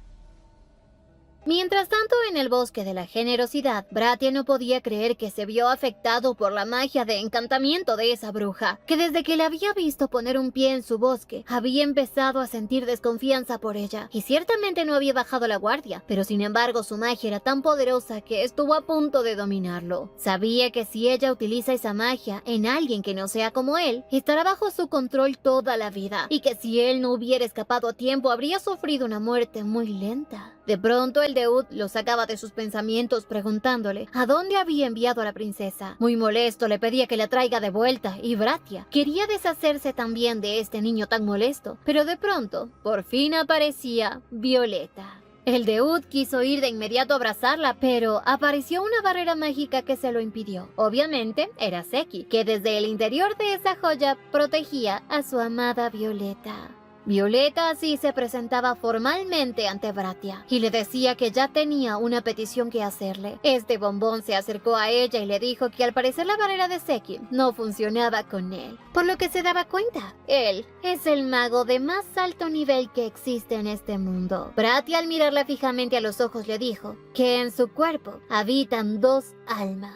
Mientras tanto, en el bosque de la generosidad, Bratia no podía creer que se vio afectado por la magia de encantamiento de esa bruja, que desde que la había visto poner un pie en su bosque, había empezado a sentir desconfianza por ella, y ciertamente no había bajado la guardia, pero sin embargo su magia era tan poderosa que estuvo a punto de dominarlo. Sabía que si ella utiliza esa magia en alguien que no sea como él, estará bajo su control toda la vida, y que si él no hubiera escapado a tiempo habría sufrido una muerte muy lenta. De pronto el Deud lo sacaba de sus pensamientos preguntándole a dónde había enviado a la princesa. Muy molesto le pedía que la traiga de vuelta y Bratia quería deshacerse también de este niño tan molesto, pero de pronto, por fin aparecía Violeta. El Deud quiso ir de inmediato a abrazarla, pero apareció una barrera mágica que se lo impidió. Obviamente era Seki, que desde el interior de esa joya protegía a su amada Violeta. Violeta así se presentaba formalmente ante Bratia y le decía que ya tenía una petición que hacerle. Este bombón se acercó a ella y le dijo que al parecer la barrera de Seki no funcionaba con él, por lo que se daba cuenta. Él es el mago de más alto nivel que existe en este mundo. Bratia, al mirarla fijamente a los ojos, le dijo que en su cuerpo habitan 2 almas.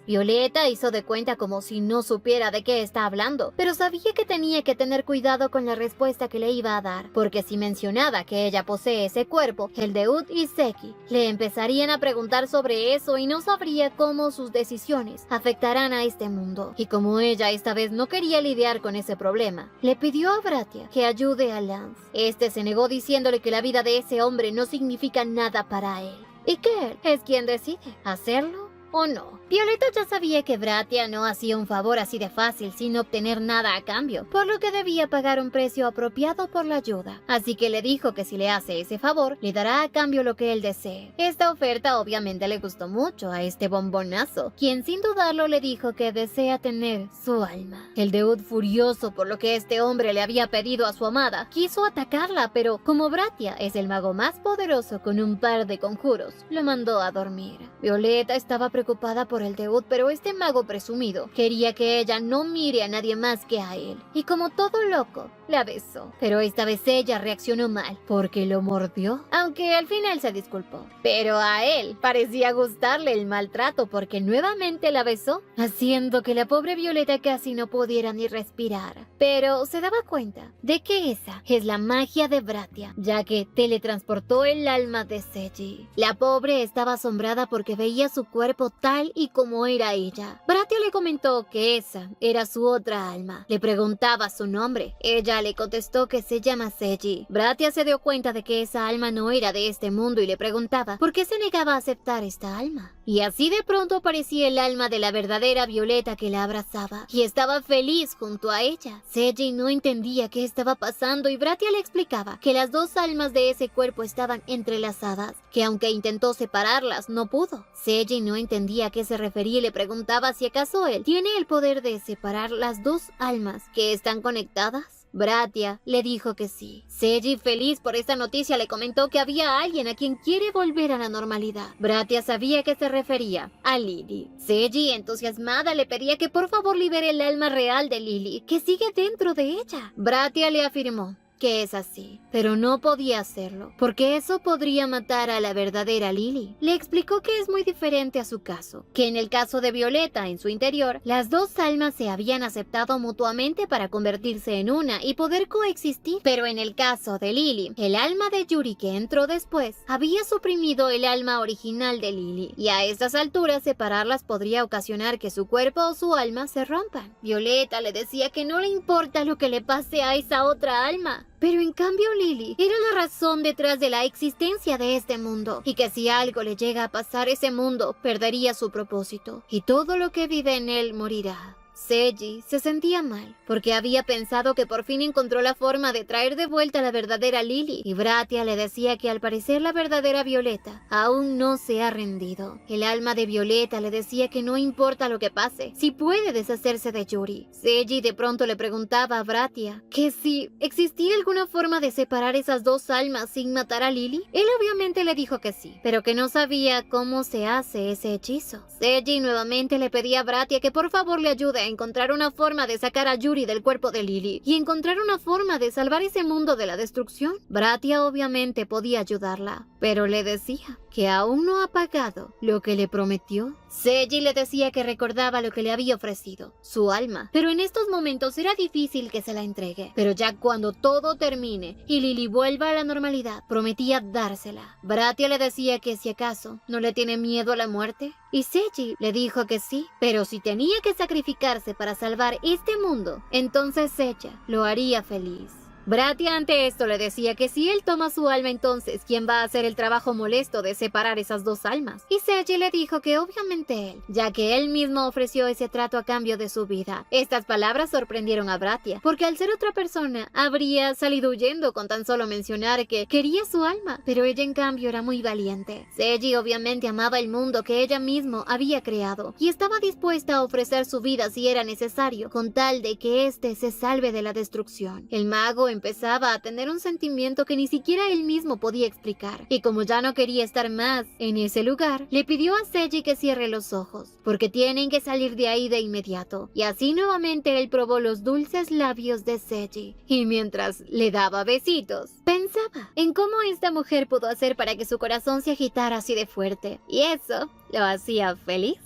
Violeta hizo de cuenta como si no supiera de qué está hablando, pero sabía que tenía que tener cuidado con la respuesta que le iba a dar, porque si mencionaba que ella posee ese cuerpo, el Deud y Seki le empezarían a preguntar sobre eso y no sabría cómo sus decisiones afectarán a este mundo. Y como ella esta vez no quería lidiar con ese problema, le pidió a Bratia que ayude a Lance. Este se negó diciéndole que la vida de ese hombre no significa nada para él, y que él es quien decide hacerlo o no. Violeta ya sabía que Bratia no hacía un favor así de fácil sin obtener nada a cambio, por lo que debía pagar un precio apropiado por la ayuda. Así que le dijo que si le hace ese favor, le dará a cambio lo que él desee. Esta oferta obviamente le gustó mucho a este bombonazo, quien sin dudarlo le dijo que desea tener su alma. El Deud, furioso por lo que este hombre le había pedido a su amada, quiso atacarla, pero como Bratia es el mago más poderoso con un par de conjuros, lo mandó a dormir. Violeta estaba preocupada por el Deud, pero este mago presumido quería que ella no mire a nadie más que a él, y como todo loco, la besó. Pero esta vez ella reaccionó mal, porque lo mordió, aunque al final se disculpó. Pero a él parecía gustarle el maltrato, porque nuevamente la besó, haciendo que la pobre Violeta casi no pudiera ni respirar. Pero se daba cuenta de que esa es la magia de Bratia, ya que teletransportó el alma de Seji. La pobre estaba asombrada porque veía su cuerpo tal y como era ella. Bratia le comentó que esa era su otra alma. Le preguntaba su nombre. Ella le contestó que se llama Seji. Bratia se dio cuenta de que esa alma no era de este mundo y le preguntaba por qué se negaba a aceptar esta alma. Y así de pronto aparecía el alma de la verdadera Violeta que la abrazaba y estaba feliz junto a ella. Seji no entendía qué estaba pasando y Bratia le explicaba que las 2 almas de ese cuerpo estaban entrelazadas, que aunque intentó separarlas no pudo. Seji no entendía a qué se refería y le preguntaba si acaso él tiene el poder de separar las 2 almas que están conectadas. Bratia le dijo que sí. Seji, feliz por esta noticia, le comentó que había alguien a quien quiere volver a la normalidad. Bratia sabía que se refería a Lily. Seji, entusiasmada, le pedía que por favor libere el alma real de Lily, que sigue dentro de ella. Bratia le afirmó que es así, pero no podía hacerlo, porque eso podría matar a la verdadera Lily. Le explicó que es muy diferente a su caso, que en el caso de Violeta, en su interior, las 2 almas se habían aceptado mutuamente para convertirse en una y poder coexistir, pero en el caso de Lily, el alma de Yuri que entró después, había suprimido el alma original de Lily, y a estas alturas separarlas podría ocasionar que su cuerpo o su alma se rompan. Violeta le decía que no le importa lo que le pase a esa otra alma, Pero en cambio Lily era la razón detrás de la existencia de este mundo, y que si algo le llega a pasar, ese mundo perdería su propósito, y todo lo que vive en él morirá. Seiji se sentía mal, porque había pensado que por fin encontró la forma de traer de vuelta a la verdadera Lily, y Bratia le decía que al parecer la verdadera Violeta aún no se ha rendido. El alma de Violeta le decía que no importa lo que pase, si puede deshacerse de Yuri. Seiji de pronto le preguntaba a Bratia que si existía alguna forma de separar esas dos almas sin matar a Lily. Él obviamente le dijo que sí, pero que no sabía cómo se hace ese hechizo. Seiji nuevamente le pedía a Bratia que por favor le ayude a encontrar una forma de sacar a Yuri del cuerpo de Lily y encontrar una forma de salvar ese mundo de la destrucción. Bratia obviamente podía ayudarla, pero le decía que aún no ha pagado lo que le prometió. Seiji le decía que recordaba lo que le había ofrecido, su alma, pero en estos momentos era difícil que se la entregue. Pero ya cuando todo termine y Lily vuelva a la normalidad, prometía dársela. Bratia le decía que si acaso no le tiene miedo a la muerte, y Seiji le dijo que sí, pero si tenía que sacrificarse para salvar este mundo, entonces ella lo haría feliz. Bratia ante esto le decía que si él toma su alma, entonces ¿quién va a hacer el trabajo molesto de separar esas dos almas? Y Seiji le dijo que obviamente él, ya que él mismo ofreció ese trato a cambio de su vida. Estas palabras sorprendieron a Bratia, porque al ser otra persona habría salido huyendo con tan solo mencionar que quería su alma, pero ella en cambio era muy valiente. Seiji obviamente amaba el mundo que ella misma había creado y estaba dispuesta a ofrecer su vida si era necesario, con tal de que éste se salve de la destrucción. El mago empezaba a tener un sentimiento que ni siquiera él mismo podía explicar, y como ya no quería estar más en ese lugar, le pidió a Seiji que cierre los ojos, porque tienen que salir de ahí de inmediato. Y así nuevamente él probó los dulces labios de Seiji, y mientras le daba besitos, pensaba en cómo esta mujer pudo hacer para que su corazón se agitara así de fuerte, y eso lo hacía feliz.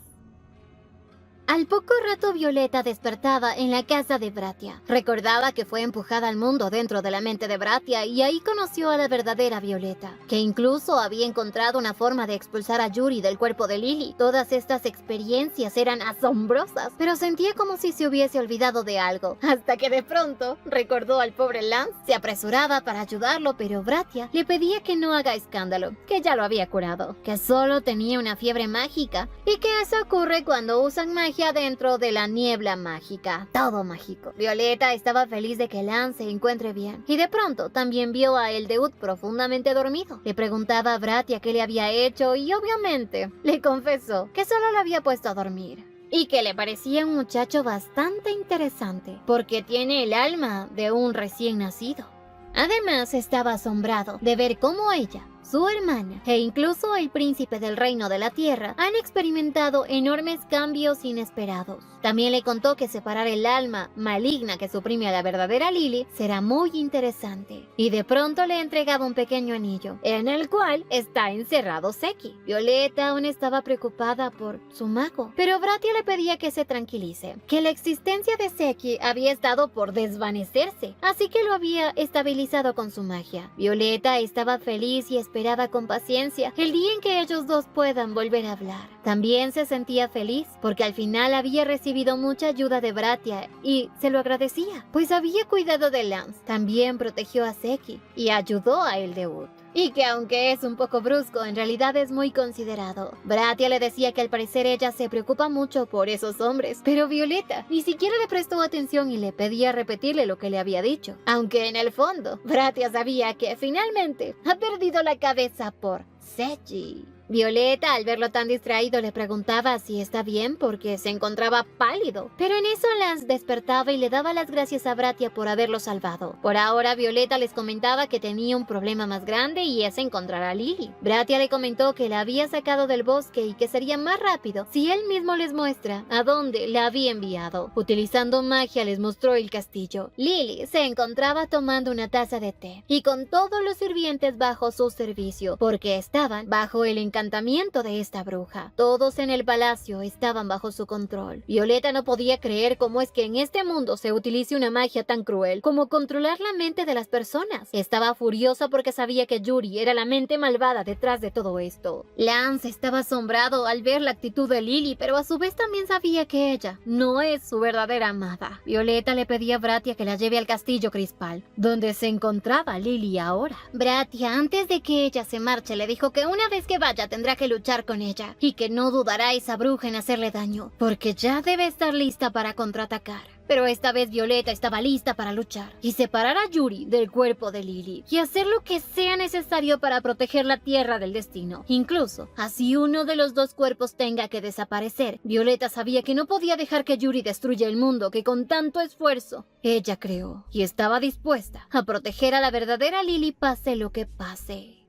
Al poco rato Violeta despertaba en la casa de Bratia. Recordaba que fue empujada al mundo dentro de la mente de Bratia y ahí conoció a la verdadera Violeta, que incluso había encontrado una forma de expulsar a Yuri del cuerpo de Lily. Todas estas experiencias eran asombrosas, pero sentía como si se hubiese olvidado de algo, hasta que de pronto recordó al pobre Lance. Se apresuraba para ayudarlo, pero Bratia le pedía que no haga escándalo, que ya lo había curado, que solo tenía una fiebre mágica y que eso ocurre cuando usan magia dentro de la niebla mágica. Todo mágico. Violeta estaba feliz de que Lance se encuentre bien, y de pronto también vio a Eldeud profundamente dormido. Le preguntaba a Bratia qué le había hecho y obviamente le confesó que solo lo había puesto a dormir, y que le parecía un muchacho bastante interesante, porque tiene el alma de un recién nacido. Además, estaba asombrado de ver cómo ella, su hermana e incluso el príncipe del reino de la tierra han experimentado enormes cambios inesperados. También le contó que separar el alma maligna que suprime a la verdadera Lily será muy interesante. Y de pronto le entregaba un pequeño anillo, en el cual está encerrado Seki. Violeta aún estaba preocupada por su mago, pero Bratia le pedía que se tranquilice, que la existencia de Seki había estado por desvanecerse, así que lo había estabilizado con su magia. Violeta estaba feliz y esperaba con paciencia el día en que ellos dos puedan volver a hablar. También se sentía feliz porque al final había recibido mucha ayuda de Bratia y se lo agradecía, pues había cuidado de Lance, también protegió a Seki y ayudó a Eldeud. Y que aunque es un poco brusco, en realidad es muy considerado. Bratia le decía que al parecer ella se preocupa mucho por esos hombres, pero Violeta ni siquiera le prestó atención y le pedía repetirle lo que le había dicho. Aunque en el fondo, Bratia sabía que finalmente ha perdido la cabeza por Seiji. Violeta, al verlo tan distraído, le preguntaba si está bien porque se encontraba pálido. Pero en eso Lance despertaba y le daba las gracias a Bratia por haberlo salvado. Por ahora, Violeta les comentaba que tenía un problema más grande y es encontrar a Lily. Bratia le comentó que la había sacado del bosque y que sería más rápido si él mismo les muestra a dónde la había enviado. Utilizando magia les mostró el castillo. Lily se encontraba tomando una taza de té y con todos los sirvientes bajo su servicio porque estaban bajo el encantamiento de esta bruja. Todos en el palacio estaban bajo su control. Violeta no podía creer cómo es que en este mundo se utilice una magia tan cruel como controlar la mente de las personas. Estaba furiosa porque sabía que Yuri era la mente malvada detrás de todo esto. Lance estaba asombrado al ver la actitud de Lily, pero a su vez también sabía que ella no es su verdadera amada. Violeta le pedía a Bratia que la lleve al castillo Crispal, donde se encontraba Lily ahora. Bratia, antes de que ella se marche, le dijo que una vez que vaya tendrá que luchar con ella y que no dudará esa bruja en hacerle daño, porque ya debe estar lista para contraatacar. Pero esta vez Violeta estaba lista para luchar y separar a Yuri del cuerpo de Lily y hacer lo que sea necesario para proteger la Tierra del Destino. Incluso, así uno de los dos cuerpos tenga que desaparecer. Violeta sabía que no podía dejar que Yuri destruya el mundo que con tanto esfuerzo ella creó y estaba dispuesta a proteger a la verdadera Lily pase lo que pase.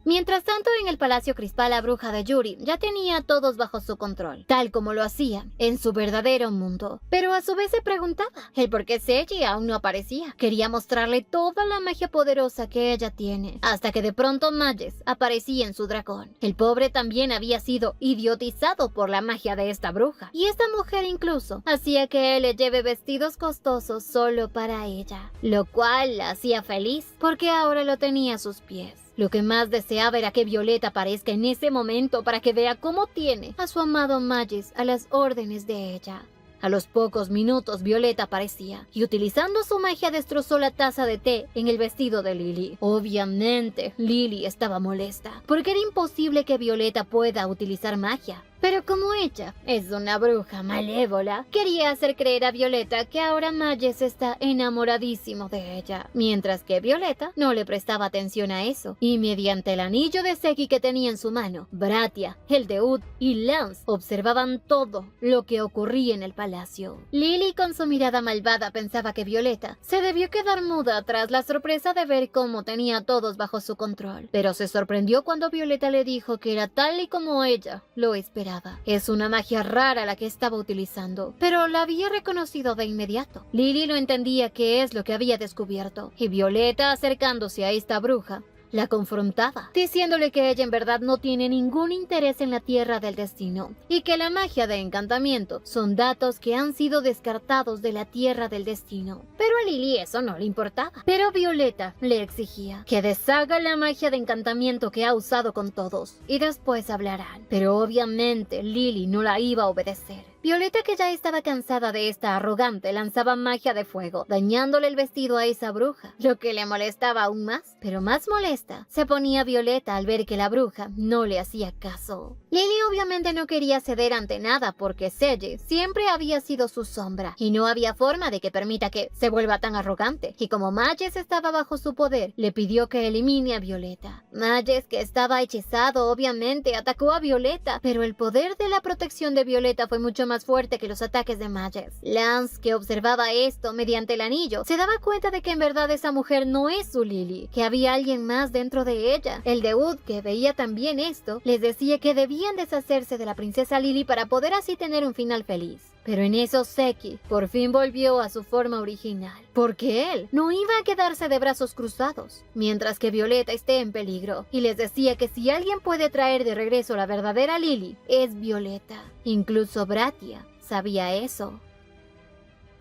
Mientras tanto, en el Palacio Crispal, la bruja de Yuri ya tenía a todos bajo su control, tal como lo hacía en su verdadero mundo. Pero a su vez se preguntaba el por qué Seiji aún no aparecía. Quería mostrarle toda la magia poderosa que ella tiene, hasta que de pronto Mages aparecía en su dragón. El pobre también había sido idiotizado por la magia de esta bruja, y esta mujer incluso hacía que él le lleve vestidos costosos solo para ella, lo cual la hacía feliz porque ahora lo tenía a sus pies. Lo que más deseaba era que Violeta aparezca en ese momento para que vea cómo tiene a su amado Mages a las órdenes de ella. A los pocos minutos Violeta aparecía y utilizando su magia destrozó la taza de té en el vestido de Lily. Obviamente, Lily estaba molesta porque era imposible que Violeta pueda utilizar magia. Pero como ella es una bruja malévola, quería hacer creer a Violeta que ahora Mages está enamoradísimo de ella, mientras que Violeta no le prestaba atención a eso, y mediante el anillo de Seki que tenía en su mano, Bratia, Eldeud y Lance observaban todo lo que ocurría en el palacio. Lily, con su mirada malvada, pensaba que Violeta se debió quedar muda tras la sorpresa de ver cómo tenía a todos bajo su control, pero se sorprendió cuando Violeta le dijo que era tal y como ella lo esperaba. Es una magia rara la que estaba utilizando, pero la había reconocido de inmediato. Lily no entendía qué es lo que había descubierto, y Violeta, acercándose a esta bruja, la confrontaba, diciéndole que ella en verdad no tiene ningún interés en la Tierra del Destino y que la magia de encantamiento son datos que han sido descartados de la Tierra del Destino. Pero a Lily eso no le importaba. Pero Violeta le exigía que deshaga la magia de encantamiento que ha usado con todos y después hablarán. Pero obviamente Lily no la iba a obedecer. Violeta, que ya estaba cansada de esta arrogante, lanzaba magia de fuego, dañándole el vestido a esa bruja, lo que le molestaba aún más. Pero más molesta se ponía Violeta al ver que la bruja no le hacía caso. Lily obviamente no quería ceder ante nada porque Seiji siempre había sido su sombra y no había forma de que permita que se vuelva tan arrogante. Y como Mages estaba bajo su poder, le pidió que elimine a Violeta. Mages, que estaba hechizado, obviamente atacó a Violeta, pero el poder de la protección de Violeta fue mucho más fuerte que los ataques de Mages. Lance, que observaba esto mediante el anillo, se daba cuenta de que en verdad esa mujer no es su Lily, que había alguien más dentro de ella. Eldeud, que veía también esto, les decía que debían deshacerse de la princesa Lily para poder así tener un final feliz. Pero en eso Seki por fin volvió a su forma original, porque él no iba a quedarse de brazos cruzados mientras que Violeta esté en peligro, y les decía que si alguien puede traer de regreso la verdadera Lily, es Violeta. Incluso Bratia sabía eso.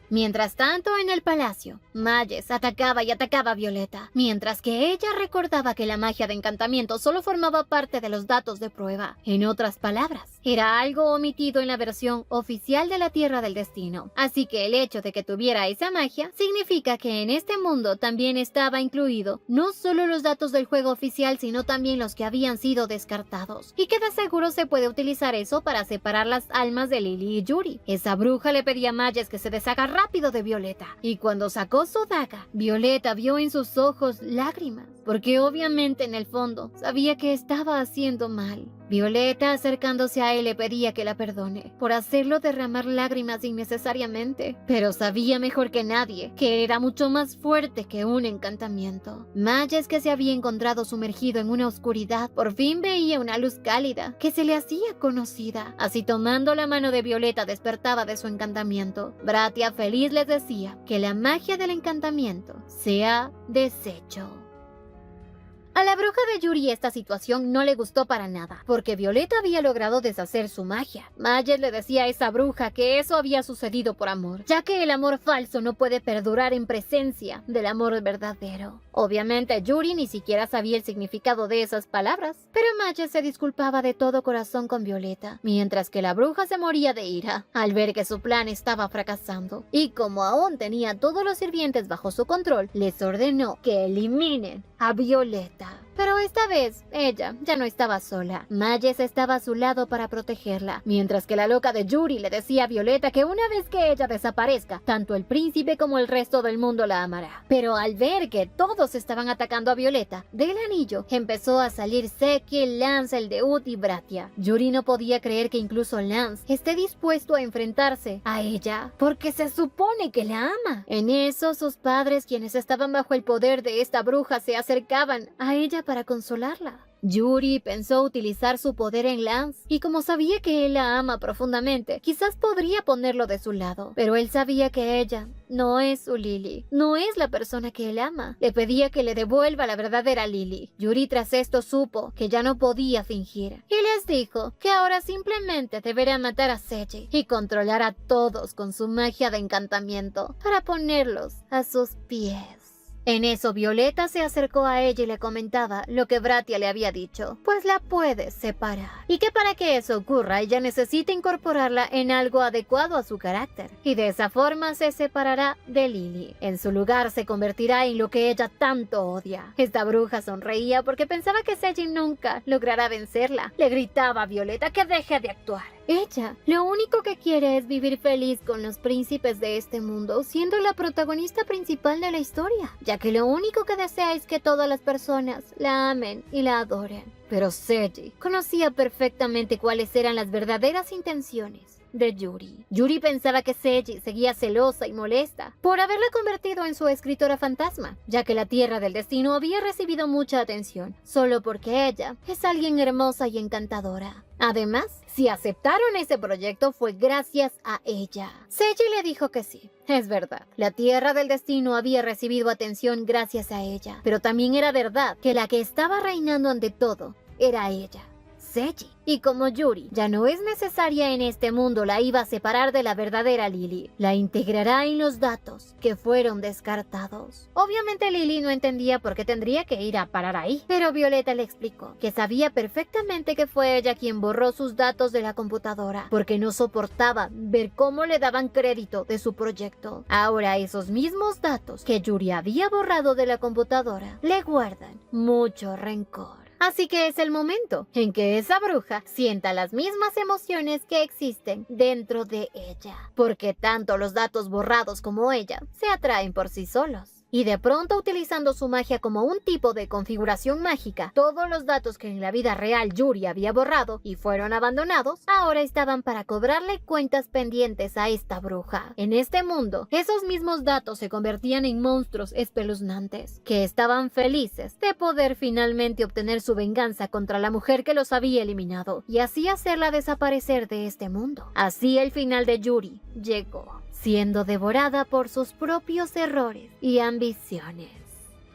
Mientras tanto, en el palacio, Mages atacaba y atacaba a Violeta, mientras que ella recordaba que la magia de encantamiento solo formaba parte de los datos de prueba. En otras palabras, era algo omitido en la versión oficial de la Tierra del Destino. Así que el hecho de que tuviera esa magia significa que en este mundo también estaba incluido no solo los datos del juego oficial, sino también los que habían sido descartados. Y que de seguro se puede utilizar eso para separar las almas de Lily y Yuri. Esa bruja le pedía a Mages que se deshaga rápido de Violeta, y cuando sacó su daga, Violeta vio en sus ojos lágrimas, porque obviamente en el fondo sabía que estaba haciendo mal. Violeta, acercándose a él, le pedía que la perdone por hacerlo derramar lágrimas innecesariamente, pero sabía mejor que nadie que era mucho más fuerte que un encantamiento. Mages, que se había encontrado sumergido en una oscuridad, por fin veía una luz cálida que se le hacía conocida. Así, tomando la mano de Violeta, despertaba de su encantamiento. Bratia, feliz, les decía que la magia del encantamiento se ha deshecho. A la bruja de Yuri esta situación no le gustó para nada, porque Violeta había logrado deshacer su magia. Mages le decía a esa bruja que eso había sucedido por amor, ya que el amor falso no puede perdurar en presencia del amor verdadero. Obviamente Yuri ni siquiera sabía el significado de esas palabras, pero Mages se disculpaba de todo corazón con Violeta, mientras que la bruja se moría de ira al ver que su plan estaba fracasando. Y como aún tenía a todos los sirvientes bajo su control, les ordenó que eliminen a Violeta. Pero esta vez, ella ya no estaba sola. Mages estaba a su lado para protegerla, mientras que la loca de Yuri le decía a Violeta que una vez que ella desaparezca, tanto el príncipe como el resto del mundo la amará. Pero al ver que todos estaban atacando a Violeta, del anillo empezó a salir Seki, Lance, el de Ut y Bratia. Yuri no podía creer que incluso Lance esté dispuesto a enfrentarse a ella, porque se supone que la ama. En eso, sus padres, quienes estaban bajo el poder de esta bruja, se acercaban a ella para consolarla. Yuri pensó utilizar su poder en Lance, y como sabía que él la ama profundamente, quizás podría ponerlo de su lado, pero él sabía que ella no es su Lily, no es la persona que él ama. Le pedía que le devuelva la verdadera Lily. Yuri tras esto supo que ya no podía fingir, y les dijo que ahora simplemente debería matar a Seiji y controlar a todos con su magia de encantamiento para ponerlos a sus pies. En eso Violeta se acercó a ella y le comentaba lo que Bratia le había dicho, pues la puedes separar, y que para que eso ocurra ella necesita incorporarla en algo adecuado a su carácter, y de esa forma se separará de Lily. En su lugar se convertirá en lo que ella tanto odia. Esta bruja sonreía porque pensaba que Seiji nunca logrará vencerla. Le gritaba a Violeta que deje de actuar. Ella lo único que quiere es vivir feliz con los príncipes de este mundo, siendo la protagonista principal de la historia, ya que lo único que desea es que todas las personas la amen y la adoren. Pero Seiji conocía perfectamente cuáles eran las verdaderas intenciones de Yuri. Yuri pensaba que Seiji seguía celosa y molesta por haberla convertido en su escritora fantasma, ya que la Tierra del Destino había recibido mucha atención, solo porque ella es alguien hermosa y encantadora. Además, si aceptaron ese proyecto fue gracias a ella. Seiji le dijo que sí. Es verdad, la Tierra del Destino había recibido atención gracias a ella, pero también era verdad que la que estaba reinando ante todo era ella, Seiji. Y como Yuri ya no es necesaria en este mundo, la iba a separar de la verdadera Lily. La integrará en los datos que fueron descartados. Obviamente Lily no entendía por qué tendría que ir a parar ahí, pero Violeta le explicó que sabía perfectamente que fue ella quien borró sus datos de la computadora, porque no soportaba ver cómo le daban crédito de su proyecto. Ahora esos mismos datos que Yuri había borrado de la computadora le guardan mucho rencor. Así que es el momento en que esa bruja sienta las mismas emociones que existen dentro de ella, porque tanto los datos borrados como ella se atraen por sí solos. Y de pronto, utilizando su magia como un tipo de configuración mágica, todos los datos que en la vida real Yuri había borrado y fueron abandonados, ahora estaban para cobrarle cuentas pendientes a esta bruja. En este mundo, esos mismos datos se convertían en monstruos espeluznantes, que estaban felices de poder finalmente obtener su venganza contra la mujer que los había eliminado, y así hacerla desaparecer de este mundo. Así el final de Yuri llegó, siendo devorada por sus propios errores y ambiciones.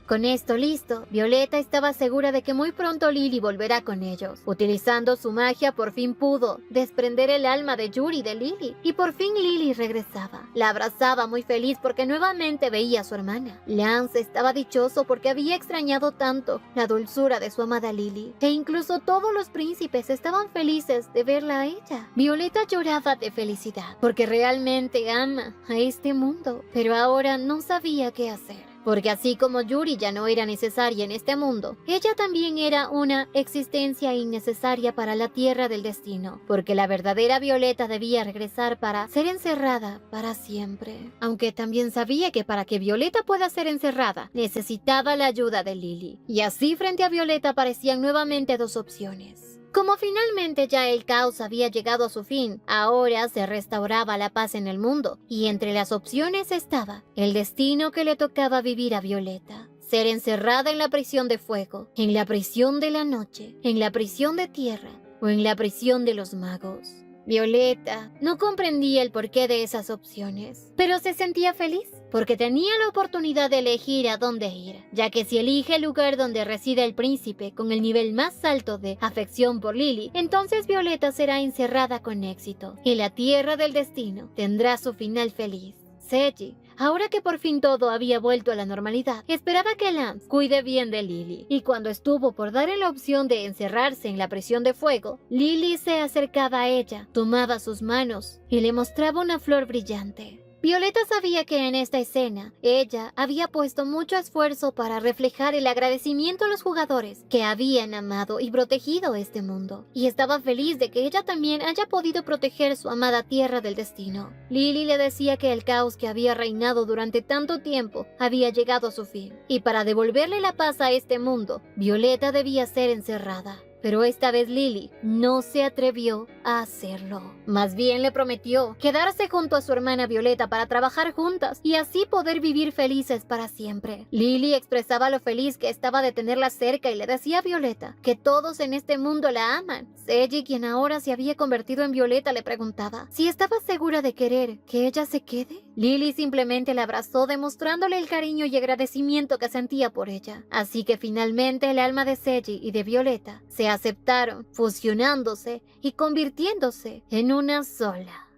Con esto listo, Violeta estaba segura de que muy pronto Lily volverá con ellos. Utilizando su magia, por fin pudo desprender el alma de Yuri de Lily, y por fin Lily regresaba. La abrazaba muy feliz porque nuevamente veía a su hermana. Lance estaba dichoso porque había extrañado tanto la dulzura de su amada Lily, e incluso todos los príncipes estaban felices de verla a ella. Violeta lloraba de felicidad porque realmente ama a este mundo, pero ahora no sabía qué hacer. Porque así como Yuri ya no era necesaria en este mundo, ella también era una existencia innecesaria para la Tierra del Destino, porque la verdadera Violeta debía regresar para ser encerrada para siempre. Aunque también sabía que para que Violeta pueda ser encerrada, necesitaba la ayuda de Lily. Y así frente a Violeta aparecían nuevamente dos opciones. Como finalmente ya el caos había llegado a su fin, ahora se restauraba la paz en el mundo, y entre las opciones estaba el destino que le tocaba vivir a Violeta: ser encerrada en la prisión de fuego, en la prisión de la noche, en la prisión de tierra o en la prisión de los magos. Violeta no comprendía el porqué de esas opciones, pero se sentía feliz porque tenía la oportunidad de elegir a dónde ir, ya que si elige el lugar donde reside el príncipe con el nivel más alto de afección por Lily, entonces Violeta será encerrada con éxito, y la Tierra del Destino tendrá su final feliz. Seji, ahora que por fin todo había vuelto a la normalidad, esperaba que Lance cuide bien de Lily, y cuando estuvo por darle la opción de encerrarse en la prisión de fuego, Lily se acercaba a ella, tomaba sus manos y le mostraba una flor brillante. Violeta sabía que en esta escena, ella había puesto mucho esfuerzo para reflejar el agradecimiento a los jugadores que habían amado y protegido este mundo, y estaba feliz de que ella también haya podido proteger su amada Tierra del Destino. Lily le decía que el caos que había reinado durante tanto tiempo había llegado a su fin, y para devolverle la paz a este mundo, Violeta debía ser encerrada. Pero esta vez Lily no se atrevió a hacerlo. Más bien le prometió quedarse junto a su hermana Violeta para trabajar juntas y así poder vivir felices para siempre. Lily expresaba lo feliz que estaba de tenerla cerca y le decía a Violeta que todos en este mundo la aman. Seiji, quien ahora se había convertido en Violeta, le preguntaba si estaba segura de querer que ella se quede. Lily simplemente la abrazó demostrándole el cariño y agradecimiento que sentía por ella. Así que finalmente el alma de Seiji y de Violeta se aceptaron, fusionándose y convirtiéndose en una sola.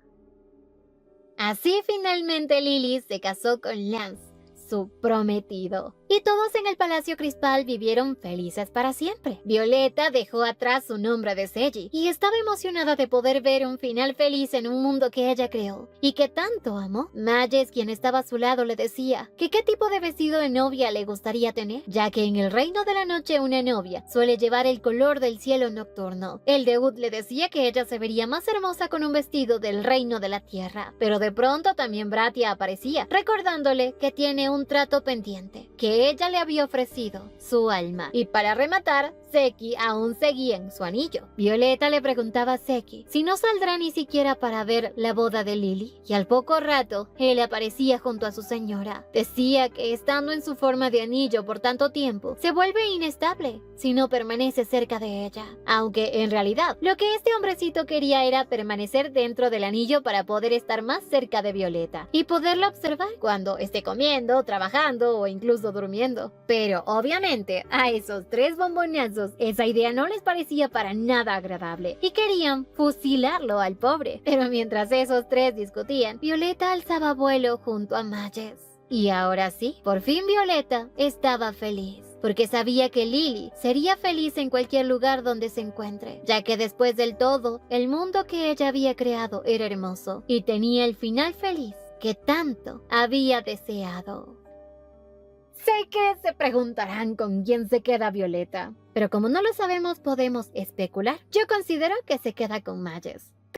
Así finalmente Lily se casó con Lance, su prometido. Y todos en el Palacio Crispal vivieron felices para siempre. Violeta dejó atrás su nombre de Seiji y estaba emocionada de poder ver un final feliz en un mundo que ella creó y que tanto amó. Mages, quien estaba a su lado, le decía que qué tipo de vestido de novia le gustaría tener, ya que en el reino de la noche una novia suele llevar el color del cielo nocturno. El Deud le decía que ella se vería más hermosa con un vestido del reino de la tierra, pero de pronto también Bratia aparecía, recordándole que tiene un trato pendiente, que ella le había ofrecido su alma. Y para rematar, Seki aún seguía en su anillo. Violeta le preguntaba a Seki si no saldrá ni siquiera para ver la boda de Lily, y al poco rato él aparecía junto a su señora. Decía que estando en su forma de anillo por tanto tiempo, se vuelve inestable si no permanece cerca de ella. Aunque en realidad, lo que este hombrecito quería era permanecer dentro del anillo para poder estar más cerca de Violeta y poderla observar cuando esté comiendo, trabajando o incluso durmiendo. Pero obviamente a esos tres bombonazos esa idea no les parecía para nada agradable y querían fusilarlo al pobre. Pero mientras esos tres discutían, Violeta alzaba vuelo junto a Mages. Y ahora sí, por fin Violeta estaba feliz, porque sabía que Lily sería feliz en cualquier lugar donde se encuentre, ya que después del todo, el mundo que ella había creado era hermoso y tenía el final feliz que tanto había deseado. Sé que se preguntarán con quién se queda Violeta, pero como no lo sabemos podemos especular. Yo considero que se queda con Mages.